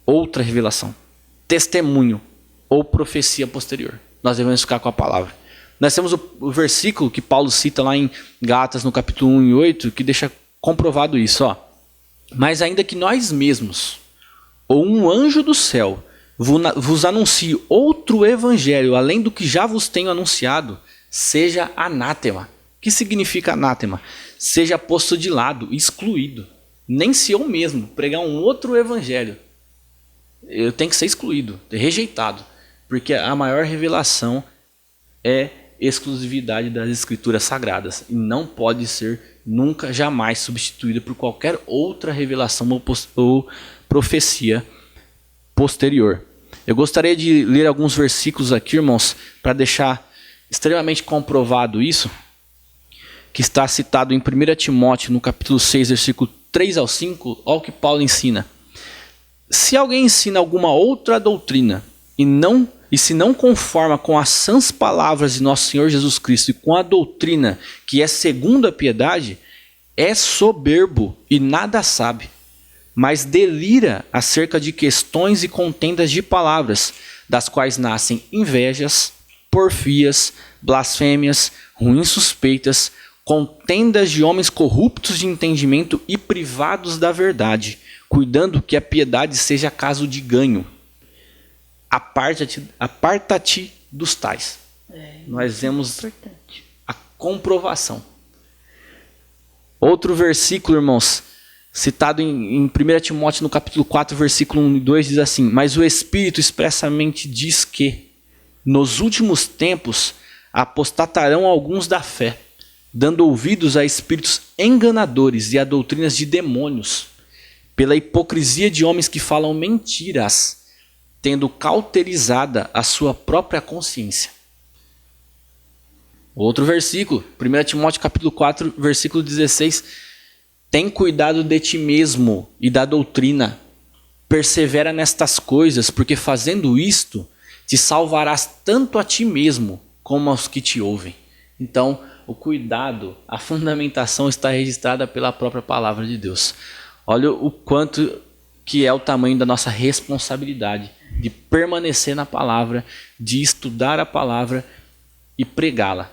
Outra revelação, testemunho ou profecia posterior. Nós devemos ficar com a palavra. Nós temos o versículo que Paulo cita lá em Gálatas, no capítulo 1 e 8, que deixa comprovado isso. Mas ainda que nós mesmos, ou um anjo do céu, vos anuncie outro evangelho, além do que já vos tenho anunciado, seja anátema. O que significa anátema? Seja posto de lado, excluído. Nem se eu mesmo pregar um outro evangelho, eu tenho que ser excluído, rejeitado. Porque a maior revelação é exclusividade das escrituras sagradas. E não pode ser nunca, jamais substituída por qualquer outra revelação ou profecia posterior. Eu gostaria de ler alguns versículos aqui, irmãos, para deixar extremamente comprovado isso, que está citado em 1 Timóteo, no capítulo 6, versículo 3 ao 5, olha o que Paulo ensina. Se alguém ensina alguma outra doutrina e se não conforma com as sãs palavras de nosso Senhor Jesus Cristo e com a doutrina que é segundo a piedade, é soberbo e nada sabe, mas delira acerca de questões e contendas de palavras, das quais nascem invejas, porfias, blasfêmias, ruins suspeitas, contendas de homens corruptos de entendimento e privados da verdade, cuidando que a piedade seja caso de ganho. Aparta-te dos tais. Nós vemos a comprovação. Outro versículo, irmãos, citado em 1 Timóteo no capítulo 4, versículo 1 e 2, diz assim: mas o Espírito expressamente diz que, nos últimos tempos, apostatarão alguns da fé, dando ouvidos a espíritos enganadores e a doutrinas de demônios, pela hipocrisia de homens que falam mentiras, tendo cauterizada a sua própria consciência. Outro versículo, 1 Timóteo capítulo 4, versículo 16. Tem cuidado de ti mesmo e da doutrina. Persevera nestas coisas, porque fazendo isto, te salvarás tanto a ti mesmo como aos que te ouvem. Então, o cuidado, a fundamentação está registrada pela própria palavra de Deus. Olha o quanto que é o tamanho da nossa responsabilidade de permanecer na palavra, de estudar a palavra e pregá-la.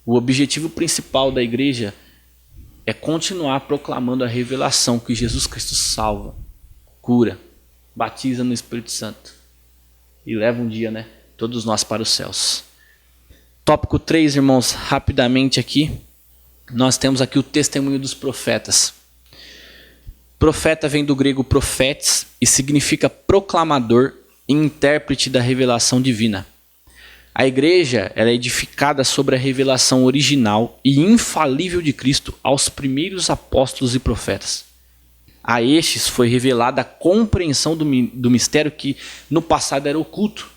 O objetivo principal da igreja é continuar proclamando a revelação que Jesus Cristo salva, cura, batiza no Espírito Santo e leva um dia, todos nós para os céus. Tópico 3, irmãos, rapidamente aqui, nós temos aqui o testemunho dos profetas. Profeta vem do grego profetes e significa proclamador e intérprete da revelação divina. A igreja é edificada sobre a revelação original e infalível de Cristo aos primeiros apóstolos e profetas. A estes foi revelada a compreensão do mistério que no passado era oculto.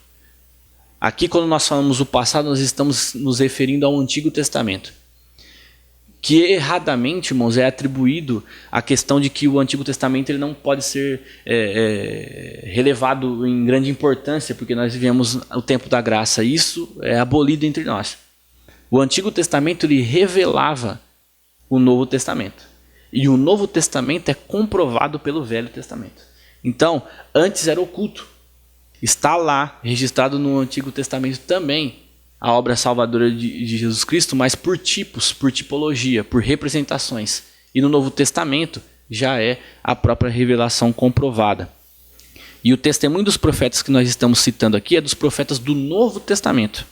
Aqui, quando nós falamos o passado, nós estamos nos referindo ao Antigo Testamento, que erradamente, irmãos, é atribuído à questão de que o Antigo Testamento ele não pode ser relevado em grande importância, porque nós vivemos o tempo da graça. Isso é abolido entre nós. O Antigo Testamento ele revelava o Novo Testamento. E o Novo Testamento é comprovado pelo Velho Testamento. Então, antes era oculto. Está lá, registrado no Antigo Testamento também, a obra salvadora de Jesus Cristo, mas por tipos, por tipologia, por representações. E no Novo Testamento já é a própria revelação comprovada. E o testemunho dos profetas que nós estamos citando aqui é dos profetas do Novo Testamento.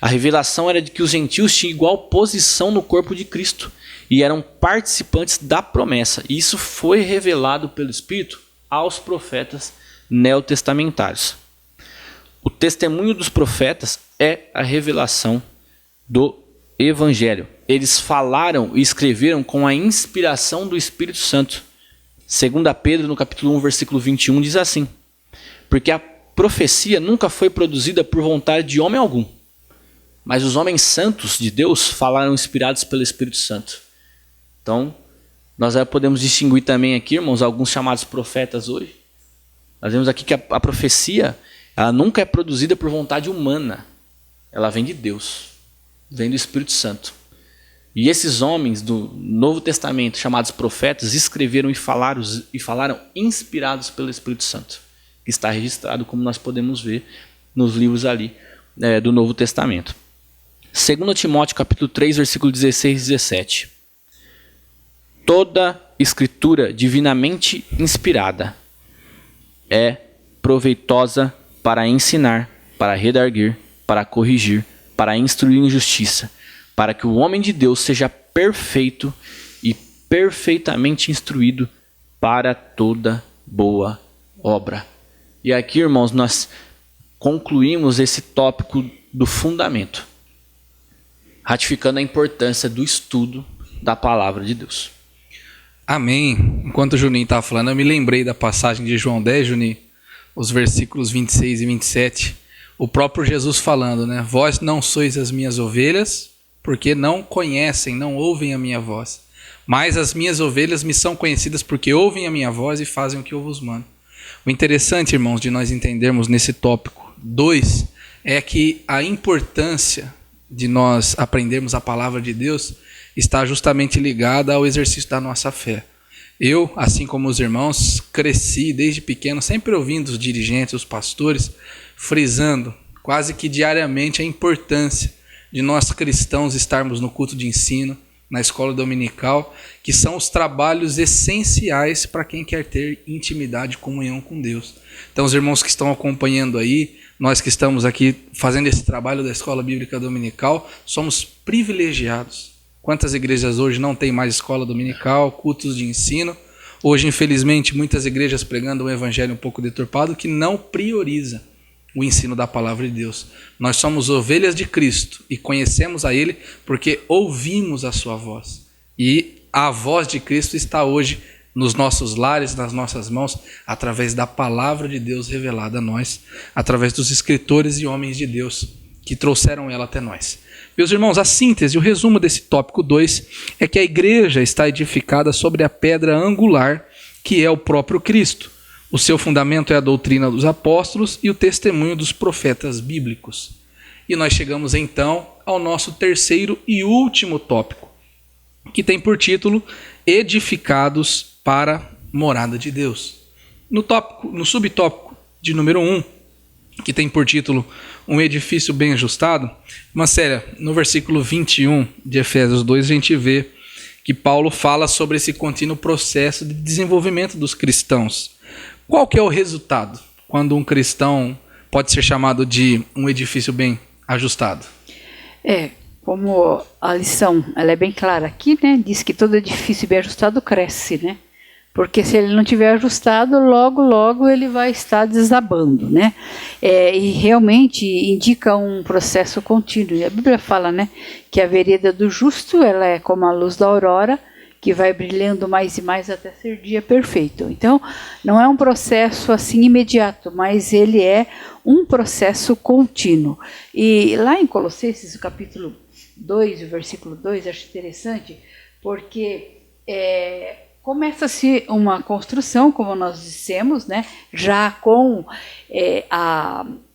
A revelação era de que os gentios tinham igual posição no corpo de Cristo e eram participantes da promessa. E isso foi revelado pelo Espírito aos profetas neotestamentários. O testemunho dos profetas é a revelação do Evangelho. Eles falaram e escreveram com a inspiração do Espírito Santo. 2 Pedro, no capítulo 1, versículo 21, diz assim: porque a profecia nunca foi produzida por vontade de homem algum, mas os homens santos de Deus falaram inspirados pelo Espírito Santo. Então, nós já podemos distinguir também aqui, irmãos, alguns chamados profetas hoje. Nós vemos aqui que a profecia ela nunca é produzida por vontade humana. Ela vem de Deus, vem do Espírito Santo. E esses homens do Novo Testamento, chamados profetas, escreveram e falaram inspirados pelo Espírito Santo, que está registrado, como nós podemos ver nos livros ali do Novo Testamento. 2 Timóteo capítulo 3, versículo 16 e 17. Toda escritura divinamente inspirada é proveitosa para ensinar, para redarguir, para corrigir, para instruir em justiça, para que o homem de Deus seja perfeito e perfeitamente instruído para toda boa obra. E aqui, irmãos, nós concluímos esse tópico do fundamento, ratificando a importância do estudo da palavra de Deus. Amém. Enquanto o Juninho estava falando, eu me lembrei da passagem de João 10, Juninho, os versículos 26 e 27. O próprio Jesus falando, Vós não sois as minhas ovelhas, porque não conhecem, não ouvem a minha voz. Mas as minhas ovelhas me são conhecidas porque ouvem a minha voz e fazem o que eu vos mando. O interessante, irmãos, de nós entendermos nesse tópico 2 é que a importância de nós aprendermos a palavra de Deus está justamente ligada ao exercício da nossa fé. Eu, assim como os irmãos, cresci desde pequeno sempre ouvindo os dirigentes, os pastores, frisando quase que diariamente a importância de nós cristãos estarmos no culto de ensino, na escola dominical, que são os trabalhos essenciais para quem quer ter intimidade e comunhão com Deus. Então, os irmãos que estão acompanhando aí, nós que estamos aqui fazendo esse trabalho da escola bíblica dominical, somos privilegiados. Quantas igrejas hoje não têm mais escola dominical, cultos de ensino? Hoje, infelizmente, muitas igrejas pregando um evangelho um pouco deturpado que não prioriza o ensino da palavra de Deus. Nós somos ovelhas de Cristo e conhecemos a Ele porque ouvimos a sua voz. E a voz de Cristo está hoje nos nossos lares, nas nossas mãos, através da palavra de Deus revelada a nós, através dos escritores e homens de Deus que trouxeram ela até nós. Meus irmãos, a síntese, o resumo desse tópico 2 é que a igreja está edificada sobre a pedra angular, que é o próprio Cristo. O seu fundamento é a doutrina dos apóstolos e o testemunho dos profetas bíblicos. E nós chegamos então ao nosso terceiro e último tópico, que tem por título Edificados para Morada de Deus. No subtópico de número 1, que tem por título Um Edifício Bem Ajustado, no versículo 21 de Efésios 2, a gente vê que Paulo fala sobre esse contínuo processo de desenvolvimento dos cristãos. Qual que é o resultado quando um cristão pode ser chamado de um edifício bem ajustado? Como a lição ela é bem clara aqui, né? Diz que todo edifício bem ajustado cresce, né? Porque se ele não tiver ajustado, logo ele vai estar desabando, né? E realmente indica um processo contínuo. A Bíblia fala, né, que a vereda do justo ela é como a luz da aurora, que vai brilhando mais e mais até ser dia perfeito. Então, não é um processo assim imediato, mas ele é um processo contínuo. E lá em Colossenses, o capítulo 2, o versículo 2, acho interessante, porque começa-se uma construção, como nós dissemos, né, já com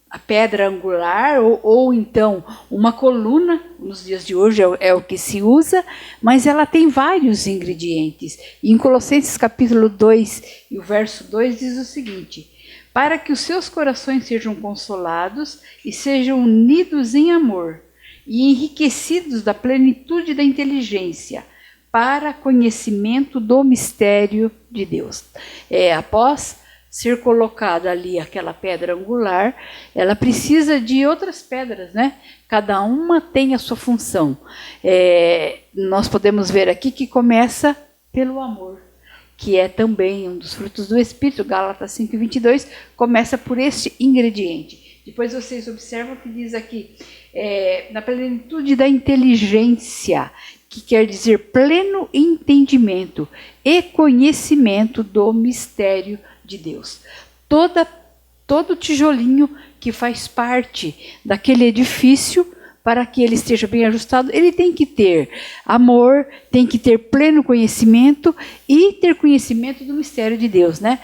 a pedra angular ou então uma coluna, nos dias de hoje é o que se usa, mas ela tem vários ingredientes. E em Colossenses capítulo 2 e o verso 2 diz o seguinte: para que os seus corações sejam consolados e sejam unidos em amor e enriquecidos da plenitude da inteligência, para conhecimento do mistério de Deus. Após ser colocada ali aquela pedra angular, ela precisa de outras pedras, né? Cada uma tem a sua função. Nós podemos ver aqui que começa pelo amor, que é também um dos frutos do Espírito. Gálatas 5:22 começa por este ingrediente. Depois vocês observam que diz aqui, na plenitude da inteligência, que quer dizer pleno entendimento e conhecimento do mistério de Deus. Todo tijolinho que faz parte daquele edifício, para que ele esteja bem ajustado, ele tem que ter amor, tem que ter pleno conhecimento e ter conhecimento do mistério de Deus, né?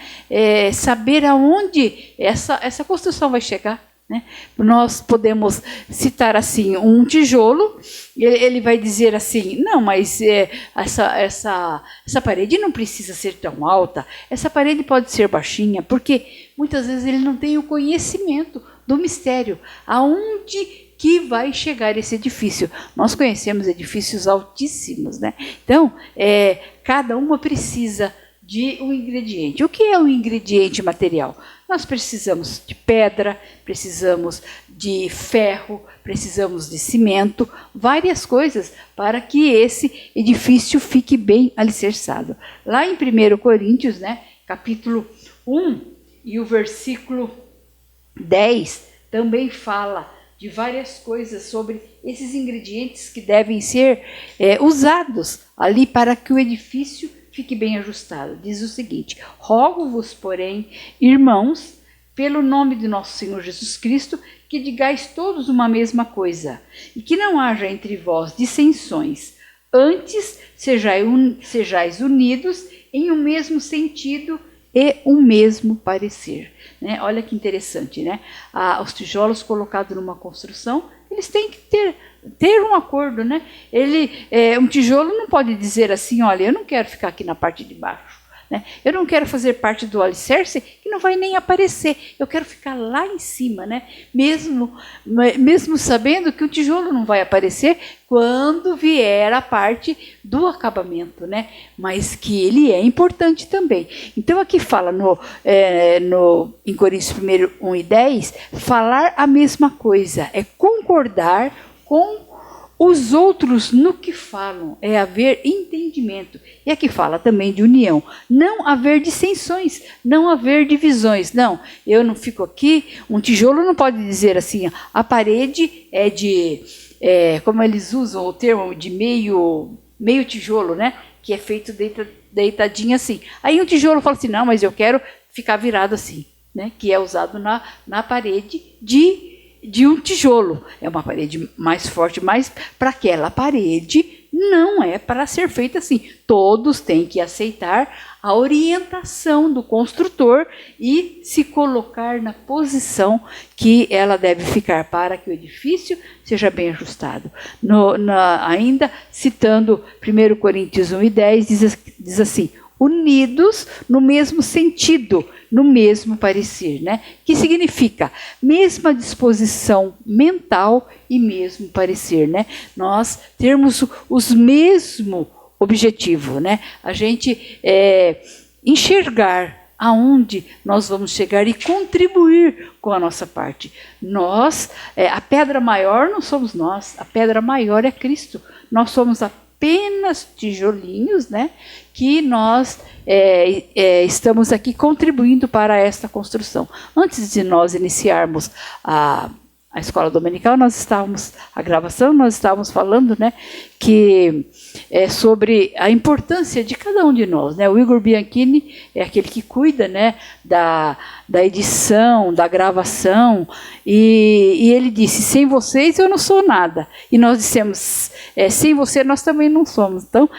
Saber aonde essa construção vai chegar. Né? Nós podemos citar assim um tijolo, ele vai dizer assim, não, mas essa parede não precisa ser tão alta, essa parede pode ser baixinha, porque muitas vezes ele não tem o conhecimento do mistério, aonde que vai chegar esse edifício. Nós conhecemos edifícios altíssimos, né? Então, cada uma precisa de um ingrediente. O que é um ingrediente material? Nós precisamos de pedra, precisamos de ferro, precisamos de cimento, várias coisas para que esse edifício fique bem alicerçado. Lá em 1 Coríntios, né, capítulo 1 e o versículo 10, também fala de várias coisas sobre esses ingredientes que devem ser usados ali para que o edifício fique bem ajustado. Diz o seguinte: rogo-vos, porém, irmãos, pelo nome de nosso Senhor Jesus Cristo, que digais todos uma mesma coisa, e que não haja entre vós dissensões. Antes, sejais unidos em um mesmo sentido e um mesmo parecer. Né? Olha que interessante, né? Os tijolos colocados numa construção, eles têm que ter um acordo, né? Um tijolo não pode dizer assim, olha, eu não quero ficar aqui na parte de baixo, né? Eu não quero fazer parte do alicerce que não vai nem aparecer. Eu quero ficar lá em cima, né? Mesmo sabendo que o tijolo não vai aparecer quando vier a parte do acabamento, né? Mas que ele é importante também. Então aqui fala em Coríntios 1:1-10, falar a mesma coisa, é concordar com os outros no que falam, é haver entendimento. E aqui fala também de união. Não haver dissensões, não haver divisões. Não, eu não fico aqui, um tijolo não pode dizer assim, a parede é de, como eles usam o termo, de meio tijolo, né? Que é feito deitadinho assim. Aí um tijolo fala assim, não, mas eu quero ficar virado assim, né? Que é usado na parede de um tijolo. É uma parede mais forte, mas para aquela parede não é para ser feita assim. Todos têm que aceitar a orientação do construtor e se colocar na posição que ela deve ficar para que o edifício seja bem ajustado. Ainda citando 1 Coríntios 1:10, diz assim, unidos no mesmo sentido, no mesmo parecer, né? Que significa mesma disposição mental e mesmo parecer, né? Nós termos os mesmo objetivo, né? A gente enxergar aonde nós vamos chegar e contribuir com a nossa parte. A pedra maior não somos nós, a pedra maior é Cristo. Nós somos apenas tijolinhos, né? Que nós estamos aqui contribuindo para esta construção. Antes de nós iniciarmos a escola dominical, nós estávamos falando, né, que sobre a importância de cada um de nós, né? O Igor Bianchini é aquele que cuida, né, da edição, da gravação, e ele disse, sem vocês eu não sou nada. E nós dissemos, sem você nós também não somos. Então,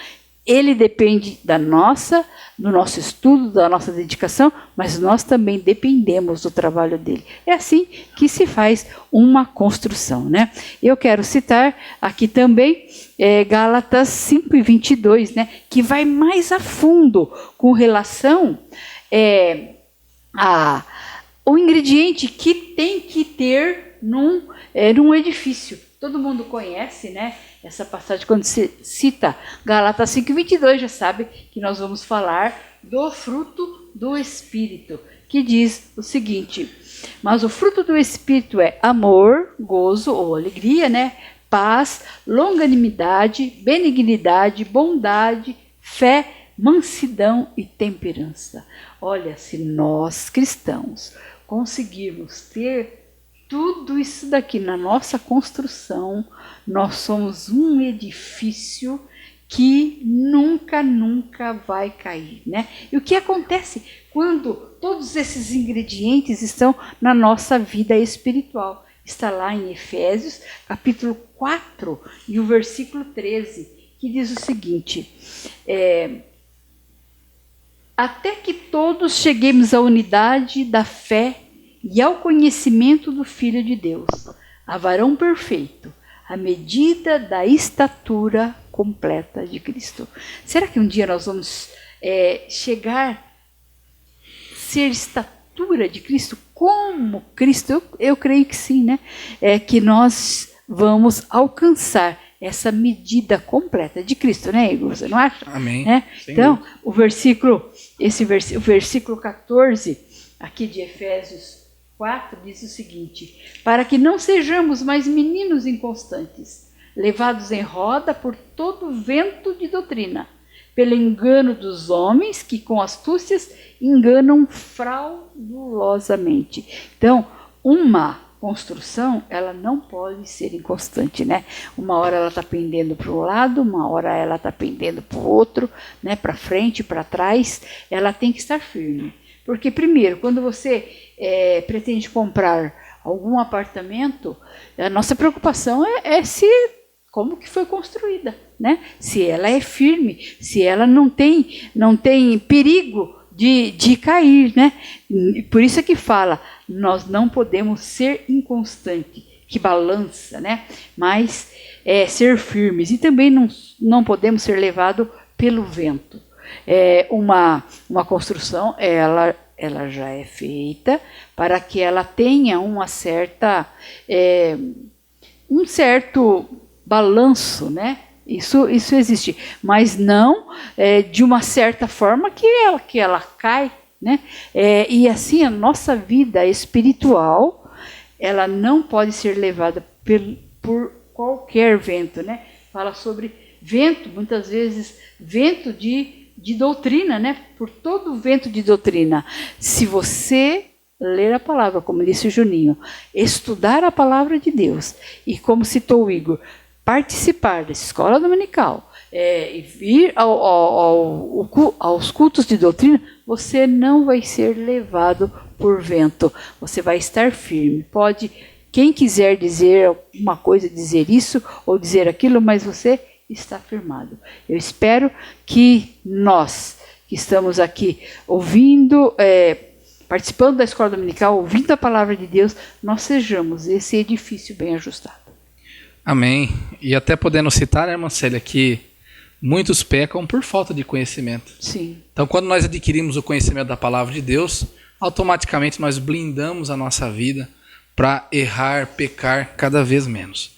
ele depende do nosso estudo, da nossa dedicação, mas nós também dependemos do trabalho dele. É assim que se faz uma construção, né? Eu quero citar aqui também Gálatas 5:22, né? Que vai mais a fundo com relação o ingrediente que tem que ter num edifício. Todo mundo conhece, né? Essa passagem, quando se cita Gálatas 5:22, já sabe que nós vamos falar do fruto do Espírito, que diz o seguinte, mas o fruto do Espírito é amor, gozo ou alegria, né? Paz, longanimidade, benignidade, bondade, fé, mansidão e temperança. Olha, se nós cristãos conseguirmos ter tudo isso daqui na nossa construção, nós somos um edifício que nunca vai cair, né? E o que acontece quando todos esses ingredientes estão na nossa vida espiritual? Está lá em Efésios, capítulo 4, e o versículo 13, que diz o seguinte, até que todos cheguemos à unidade da fé e ao conhecimento do Filho de Deus, a varão perfeito, à medida da estatura completa de Cristo. Será que um dia nós vamos chegar a ser estatura de Cristo como Cristo? Eu creio que sim, né? Que nós vamos alcançar essa medida completa de Cristo, né, Igor? Você não acha? Amém. Então, o versículo 14, aqui de Efésios 4, diz o seguinte, para que não sejamos mais meninos inconstantes, levados em roda por todo vento de doutrina, pelo engano dos homens que com astúcias enganam fraudulosamente. Então, uma construção, ela não pode ser inconstante, né? Uma hora ela está pendendo para um lado, uma hora ela está pendendo para o outro, né? Para frente, para trás, ela tem que estar firme. Porque, primeiro, quando você pretende comprar algum apartamento, a nossa preocupação é se como que foi construída, né? Se ela é firme, se ela não tem perigo de cair, né? Por isso é que fala, nós não podemos ser inconstante, que balança, né? Mas ser firmes. E também não podemos ser levados pelo vento. uma construção, ela já é feita para que ela tenha um certo balanço, né? Isso existe, mas não de uma certa forma que ela cai, né? E assim a nossa vida espiritual, ela não pode ser levada por qualquer vento, né? Fala sobre vento, muitas vezes vento de doutrina, né? Por todo vento de doutrina. Se você ler a palavra, como disse o Juninho, estudar a palavra de Deus, e como citou o Igor, participar da escola dominical, e vir aos cultos de doutrina, você não vai ser levado por vento, você vai estar firme. Pode, quem quiser dizer uma coisa, dizer isso ou dizer aquilo, mas você está firmado. Eu espero que nós, que estamos aqui ouvindo, participando da escola dominical, ouvindo a palavra de Deus, nós sejamos esse edifício bem ajustado. Amém. E até podendo citar, né, irmã Célia, que muitos pecam por falta de conhecimento. Sim. Então, quando nós adquirimos o conhecimento da palavra de Deus, automaticamente nós blindamos a nossa vida para errar, pecar cada vez menos.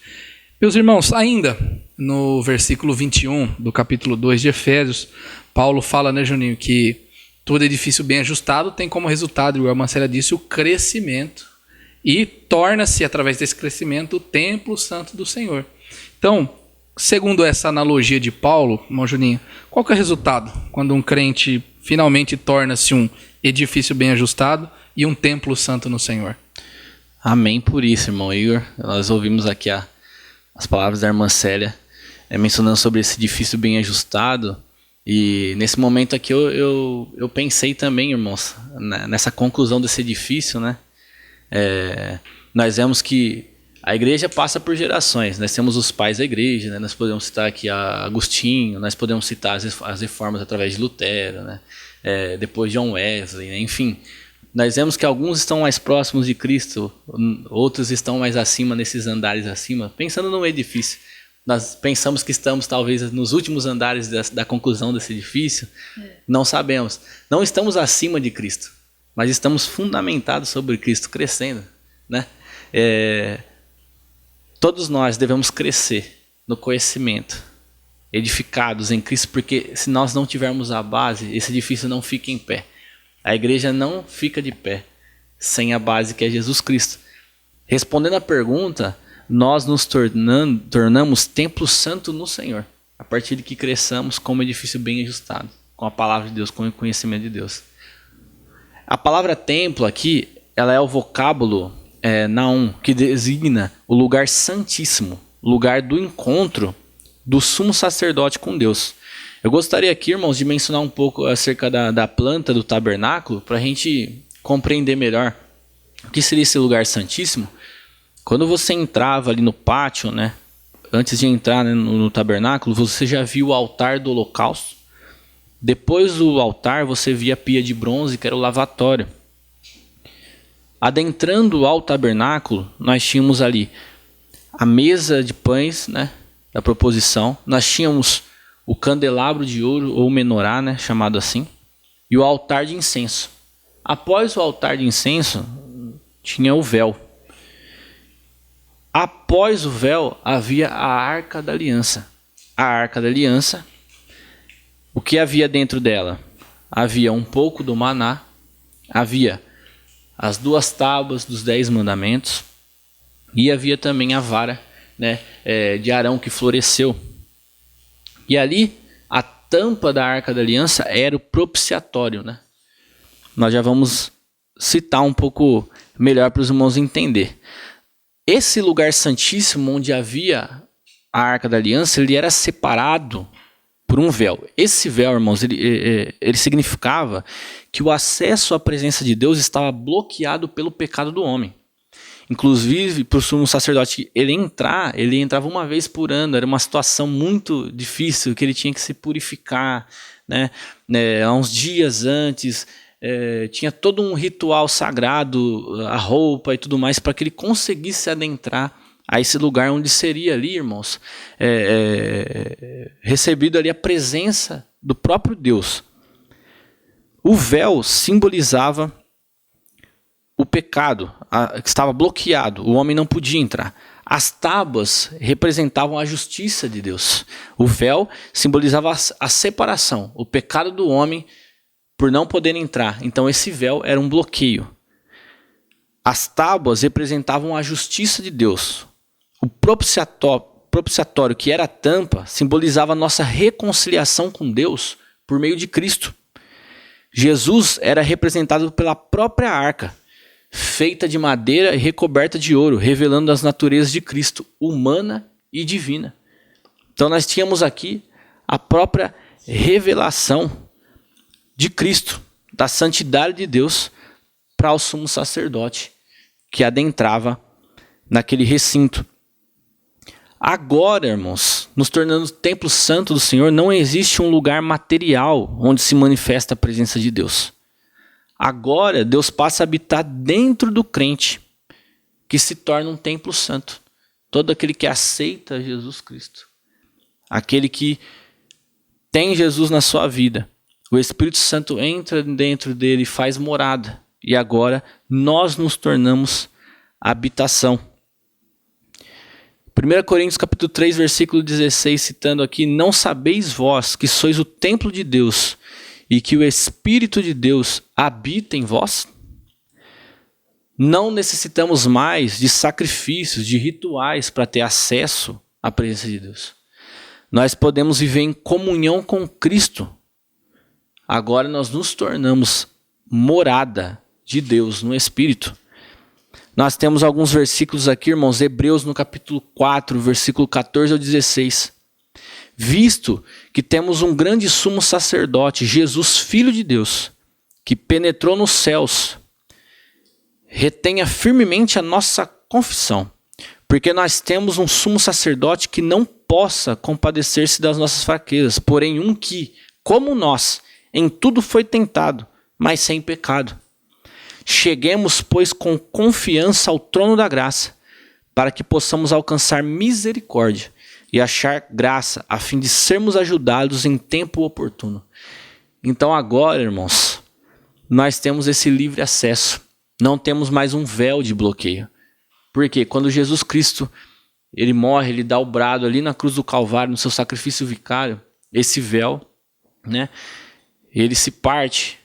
Meus irmãos, ainda no versículo 21 do capítulo 2 de Efésios, Paulo fala, né, Juninho, que todo edifício bem ajustado tem como resultado, igual a irmã Célia disse, o crescimento. E torna-se, através desse crescimento, o templo santo do Senhor. Então, segundo essa analogia de Paulo, irmão Juninho, qual que é o resultado quando um crente finalmente torna-se um edifício bem ajustado e um templo santo no Senhor? Amém por isso, irmão Igor. Nós ouvimos aqui as palavras da irmã Célia, mencionando sobre esse edifício bem ajustado. E nesse momento aqui eu pensei também, irmãos, nessa conclusão desse edifício, né? Nós vemos que a igreja passa por gerações. Nós temos os pais da igreja, né? Nós podemos citar aqui Agostinho, nós podemos citar as reformas através de Lutero, né? Depois John Wesley, né? Enfim, nós vemos que alguns estão mais próximos de Cristo, outros estão mais acima, nesses andares acima. Pensando no edifício, nós pensamos que estamos talvez nos últimos andares da conclusão desse edifício. Não sabemos. Não estamos acima de Cristo, mas estamos fundamentados sobre Cristo, crescendo, né? Todos nós devemos crescer no conhecimento, edificados em Cristo, porque se nós não tivermos a base, esse edifício não fica em pé. A igreja não fica de pé sem a base que é Jesus Cristo. Respondendo à pergunta, nós nos tornamos templo santo no Senhor, a partir de que cresçamos como edifício bem ajustado, com a palavra de Deus, com o conhecimento de Deus. A palavra templo aqui, ela é o vocábulo naum, que designa o lugar santíssimo, lugar do encontro do sumo sacerdote com Deus. Eu gostaria aqui, irmãos, de mencionar um pouco acerca da planta do tabernáculo, para a gente compreender melhor o que seria esse lugar santíssimo. Quando você entrava ali no pátio, né, antes de entrar, né, no tabernáculo, você já viu o altar do holocausto. Depois do altar, você via a pia de bronze, que era o lavatório. Adentrando ao tabernáculo, nós tínhamos ali a mesa de pães, né, da proposição. Nós tínhamos o candelabro de ouro, ou menorá, né, chamado assim, e o altar de incenso. Após o altar de incenso, tinha o véu. Após o véu, havia a Arca da Aliança. A Arca da Aliança, o que havia dentro dela? Havia um pouco do maná, havia as 2 tábuas dos 10 mandamentos, e havia também a vara, né, de Arão que floresceu. E ali, a tampa da Arca da Aliança era o propiciatório, né? Nós já vamos citar um pouco melhor para os irmãos entender. Esse lugar santíssimo onde havia a Arca da Aliança, ele era separado por um véu. Esse véu, irmãos, ele significava que o acesso à presença de Deus estava bloqueado pelo pecado do homem. Inclusive, para o sumo sacerdote ele entrava uma vez por ano. Era uma situação muito difícil, que ele tinha que se purificar, né? Há uns dias antes, tinha todo um ritual sagrado, a roupa e tudo mais, para que ele conseguisse adentrar a esse lugar onde seria ali, irmãos, recebido ali a presença do próprio Deus. O véu simbolizava o pecado, que estava bloqueado, o homem não podia entrar. As tábuas representavam a justiça de Deus. O véu simbolizava a separação, o pecado do homem por não poder entrar. Então esse véu era um bloqueio. As tábuas representavam a justiça de Deus. O propiciatório, que era a tampa, simbolizava a nossa reconciliação com Deus por meio de Cristo. Jesus era representado pela própria arca, feita de madeira e recoberta de ouro, revelando as naturezas de Cristo, humana e divina. Então nós tínhamos aqui a própria revelação de Cristo, da santidade de Deus, para o sumo sacerdote que adentrava naquele recinto. Agora, irmãos, nos tornando templo santo do Senhor, não existe um lugar material onde se manifesta a presença de Deus. Agora, Deus passa a habitar dentro do crente, que se torna um templo santo. Todo aquele que aceita Jesus Cristo, aquele que tem Jesus na sua vida, o Espírito Santo entra dentro dele e faz morada. E agora nós nos tornamos habitação. 1 Coríntios capítulo 3, versículo 16, citando aqui: não sabeis vós que sois o templo de Deus e que o Espírito de Deus habita em vós? Não necessitamos mais de sacrifícios, de rituais para ter acesso à presença de Deus. Nós podemos viver em comunhão com Cristo. Agora nós nos tornamos morada de Deus no Espírito. Nós temos alguns versículos aqui, irmãos, Hebreus no capítulo 4, versículo 14 ao 16. Visto que temos um grande sumo sacerdote, Jesus, Filho de Deus, que penetrou nos céus, retenha firmemente a nossa confissão, porque nós temos um sumo sacerdote que não possa compadecer-se das nossas fraquezas, porém um que, como nós, em tudo foi tentado, mas sem pecado. Cheguemos, pois, com confiança ao trono da graça, para que possamos alcançar misericórdia e achar graça, a fim de sermos ajudados em tempo oportuno. Então agora, irmãos, nós temos esse livre acesso. Não temos mais um véu de bloqueio. Porque quando Jesus Cristo ele morre, ele dá o brado ali na cruz do Calvário, no seu sacrifício vicário, esse véu, né, ele se parte.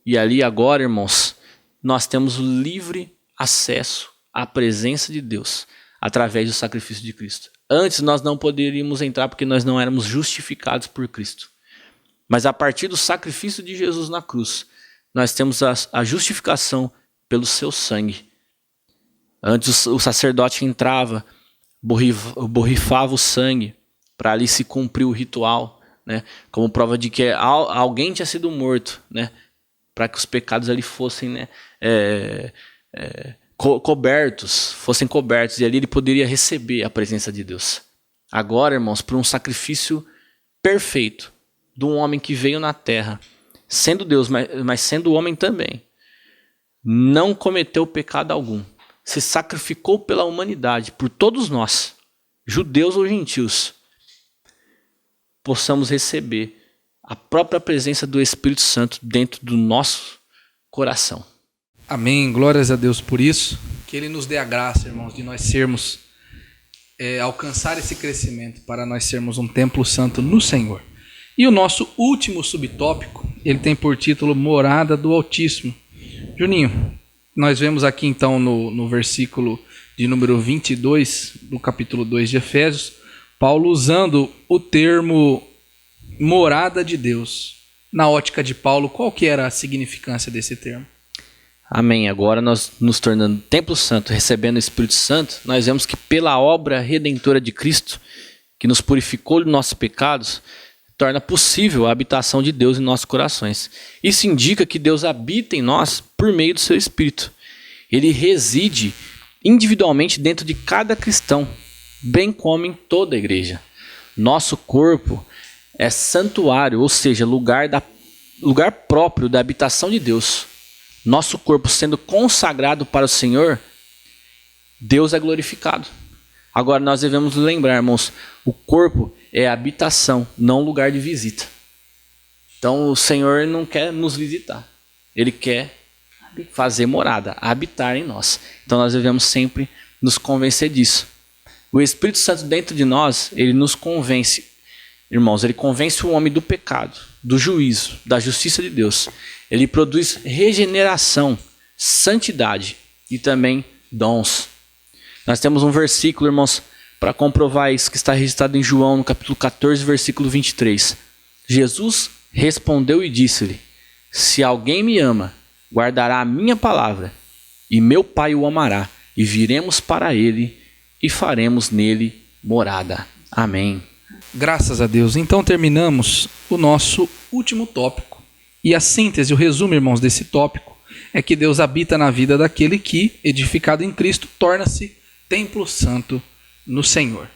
E ali agora, irmãos, nós temos o livre acesso à presença de Deus através do sacrifício de Cristo. Antes nós não poderíamos entrar porque nós não éramos justificados por Cristo. Mas a partir do sacrifício de Jesus na cruz, nós temos a justificação pelo seu sangue. Antes o sacerdote entrava, borrifava o sangue para ali se cumprir o ritual, né? Como prova de que alguém tinha sido morto, né? Para que os pecados ali fossem, né, fossem cobertos, e ali ele poderia receber a presença de Deus. Agora, irmãos, por um sacrifício perfeito de um homem que veio na terra, sendo Deus, mas sendo homem também, não cometeu pecado algum, se sacrificou pela humanidade, por todos nós, judeus ou gentios, possamos receber a própria presença do Espírito Santo dentro do nosso coração. Amém, glórias a Deus por isso. Que Ele nos dê a graça, irmãos, de nós sermos, alcançar esse crescimento para nós sermos um templo santo no Senhor. E o nosso último subtópico, ele tem por título Morada do Altíssimo. Juninho, nós vemos aqui então no versículo de número 22, do capítulo 2 de Efésios, Paulo usando o termo morada de Deus. Na ótica de Paulo, qual que era a significância desse termo? Amém. Agora nós nos tornando templo santo, recebendo o Espírito Santo, nós vemos que pela obra redentora de Cristo, que nos purificou de nossos pecados, torna possível a habitação de Deus em nossos corações. Isso indica que Deus habita em nós por meio do seu Espírito. Ele reside individualmente dentro de cada cristão, bem como em toda a igreja. Nosso corpo é santuário, ou seja, lugar próprio da habitação de Deus. Nosso corpo sendo consagrado para o Senhor, Deus é glorificado. Agora nós devemos lembrar, irmãos, o corpo é habitação, não lugar de visita. Então o Senhor não quer nos visitar. Ele quer fazer morada, habitar em nós. Então nós devemos sempre nos convencer disso. O Espírito Santo dentro de nós, ele nos convence. Irmãos, ele convence o homem do pecado, do juízo, da justiça de Deus. Ele produz regeneração, santidade e também dons. Nós temos um versículo, irmãos, para comprovar isso, que está registrado em João, no capítulo 14, versículo 23. Jesus respondeu e disse-lhe: se alguém me ama, guardará a minha palavra, e meu Pai o amará, e viremos para ele e faremos nele morada. Amém. Graças a Deus. Então terminamos o nosso último tópico. E a síntese, o resumo, irmãos, desse tópico é que Deus habita na vida daquele que, edificado em Cristo, torna-se templo santo no Senhor.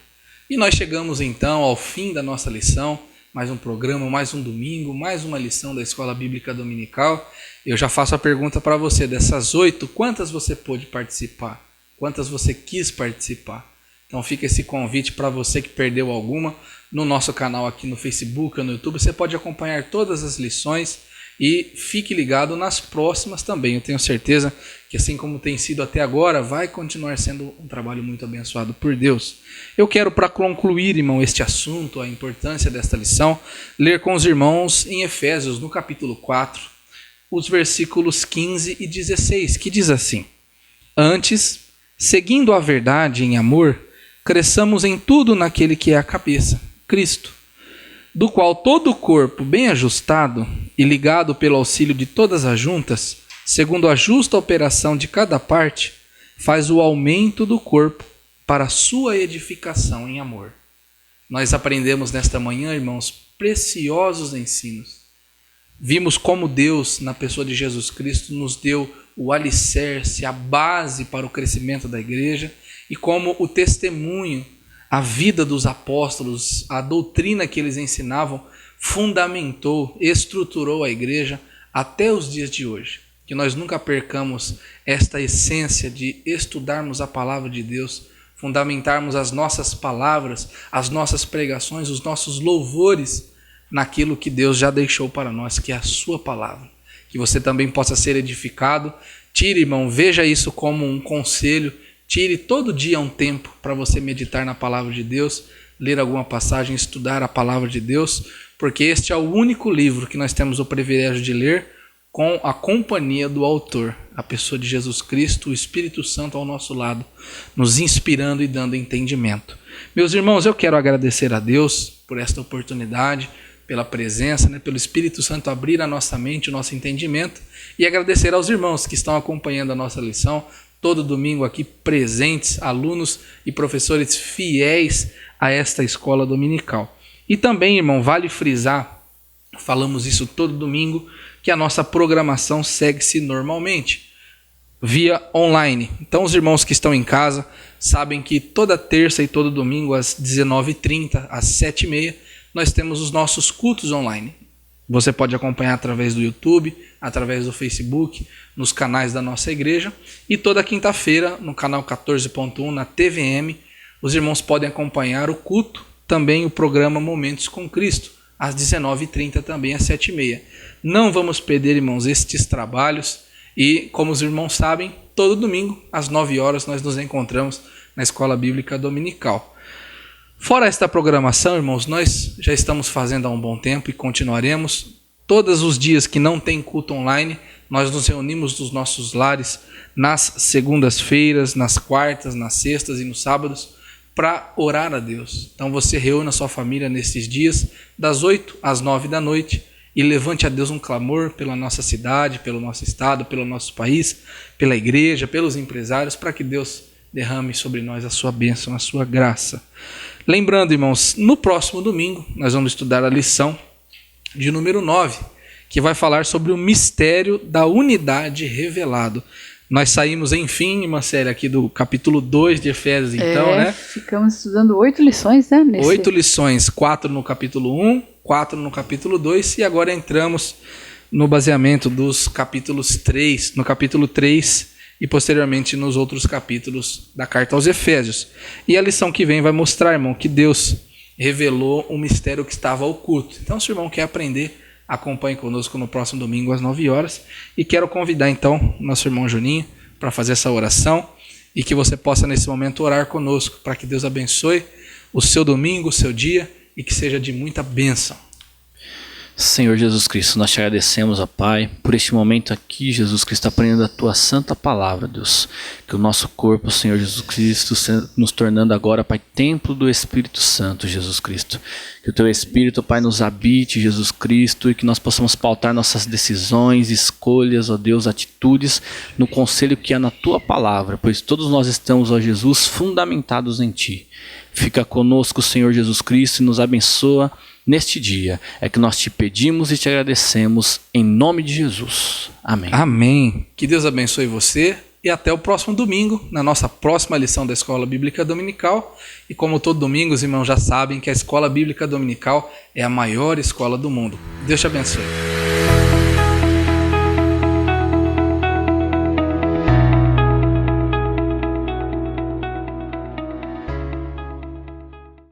E nós chegamos então ao fim da nossa lição, mais um programa, mais um domingo, mais uma lição da Escola Bíblica Dominical. Eu já faço a pergunta para você, dessas 8, quantas você pôde participar? Quantas você quis participar? Então fica esse convite para você que perdeu alguma, no nosso canal aqui no Facebook ou no YouTube, você pode acompanhar todas as lições e fique ligado nas próximas também. Eu tenho certeza que assim como tem sido até agora, vai continuar sendo um trabalho muito abençoado por Deus. Eu quero, para concluir, irmão, este assunto, a importância desta lição, ler com os irmãos em Efésios, no capítulo 4, os versículos 15 e 16, que diz assim: antes, seguindo a verdade em amor, cresçamos em tudo naquele que é a cabeça, Cristo, do qual todo o corpo, bem ajustado e ligado pelo auxílio de todas as juntas, segundo a justa operação de cada parte, faz o aumento do corpo para a sua edificação em amor. Nós aprendemos nesta manhã, irmãos, preciosos ensinos. Vimos como Deus, na pessoa de Jesus Cristo, nos deu o alicerce, a base para o crescimento da igreja, e como o testemunho, a vida dos apóstolos, a doutrina que eles ensinavam, fundamentou, estruturou a igreja até os dias de hoje. Que nós nunca percamos esta essência de estudarmos a palavra de Deus, fundamentarmos as nossas palavras, as nossas pregações, os nossos louvores naquilo que Deus já deixou para nós, que é a sua palavra. Que você também possa ser edificado. Tire, irmão, veja isso como um conselho. Tire todo dia um tempo para você meditar na palavra de Deus, ler alguma passagem, estudar a palavra de Deus, porque este é o único livro que nós temos o privilégio de ler com a companhia do autor, a pessoa de Jesus Cristo, o Espírito Santo ao nosso lado, nos inspirando e dando entendimento. Meus irmãos, eu quero agradecer a Deus por esta oportunidade, pela presença, pelo Espírito Santo abrir a nossa mente, o nosso entendimento, e agradecer aos irmãos que estão acompanhando a nossa lição, todo domingo aqui presentes, alunos e professores fiéis a esta escola dominical. E também, irmão, vale frisar, falamos isso todo domingo, que a nossa programação segue-se normalmente, via online. Então os irmãos que estão em casa sabem que toda terça e todo domingo às 19h30, às 7h30, nós temos os nossos cultos online. Você pode acompanhar através do YouTube, através do Facebook, nos canais da nossa igreja. E toda quinta-feira, no canal 14.1, na TVM, os irmãos podem acompanhar o culto, também o programa Momentos com Cristo, às 19h30, também às 7h30. Não vamos perder, irmãos, estes trabalhos. E, como os irmãos sabem, todo domingo, às 9 horas, nós nos encontramos na Escola Bíblica Dominical. Fora esta programação, irmãos, nós já estamos fazendo há um bom tempo e continuaremos. Todos os dias que não tem culto online, nós nos reunimos nos nossos lares nas segundas-feiras, nas quartas, nas sextas e nos sábados para orar a Deus. Então você reúne a sua família nesses dias, das 8 às 9 da noite, e levante a Deus um clamor pela nossa cidade, pelo nosso estado, pelo nosso país, pela igreja, pelos empresários, para que Deus derrame sobre nós a sua bênção, a sua graça. Lembrando, irmãos, no próximo domingo nós vamos estudar a lição de número 9, que vai falar sobre o mistério da unidade revelado. Nós saímos, enfim, uma série aqui do capítulo 2 de Efésios, então, né? Ficamos estudando 8 lições, né? 8 lições, 4 no capítulo 1, 4 no capítulo 2, e agora entramos no baseamento dos capítulos 3, no capítulo 3 e posteriormente nos outros capítulos da carta aos Efésios. E a lição que vem vai mostrar, irmão, que Deus revelou um mistério que estava oculto. Então, se o irmão quer aprender acompanhe conosco no próximo domingo às 9 horas. E quero convidar então nosso irmão Juninho para fazer essa oração e que você possa nesse momento orar conosco para que Deus abençoe o seu domingo, o seu dia e que seja de muita bênção. Senhor Jesus Cristo, nós te agradecemos, ó Pai, por este momento aqui, Jesus Cristo, aprendendo a Tua santa palavra, Deus. Que o nosso corpo, Senhor Jesus Cristo, nos tornando agora, Pai, templo do Espírito Santo, Jesus Cristo. Que o Teu Espírito, Pai, nos habite, Jesus Cristo, e que nós possamos pautar nossas decisões, escolhas, ó Deus, atitudes, no conselho que há na Tua palavra, pois todos nós estamos, ó Jesus, fundamentados em Ti. Fica conosco, Senhor Jesus Cristo, e nos abençoa neste dia. É que nós te pedimos e te agradecemos em nome de Jesus. Amém. Amém. Que Deus abençoe você e até o próximo domingo, na nossa próxima lição da Escola Bíblica Dominical. E como todo domingo, os irmãos já sabem que a Escola Bíblica Dominical é a maior escola do mundo. Deus te abençoe.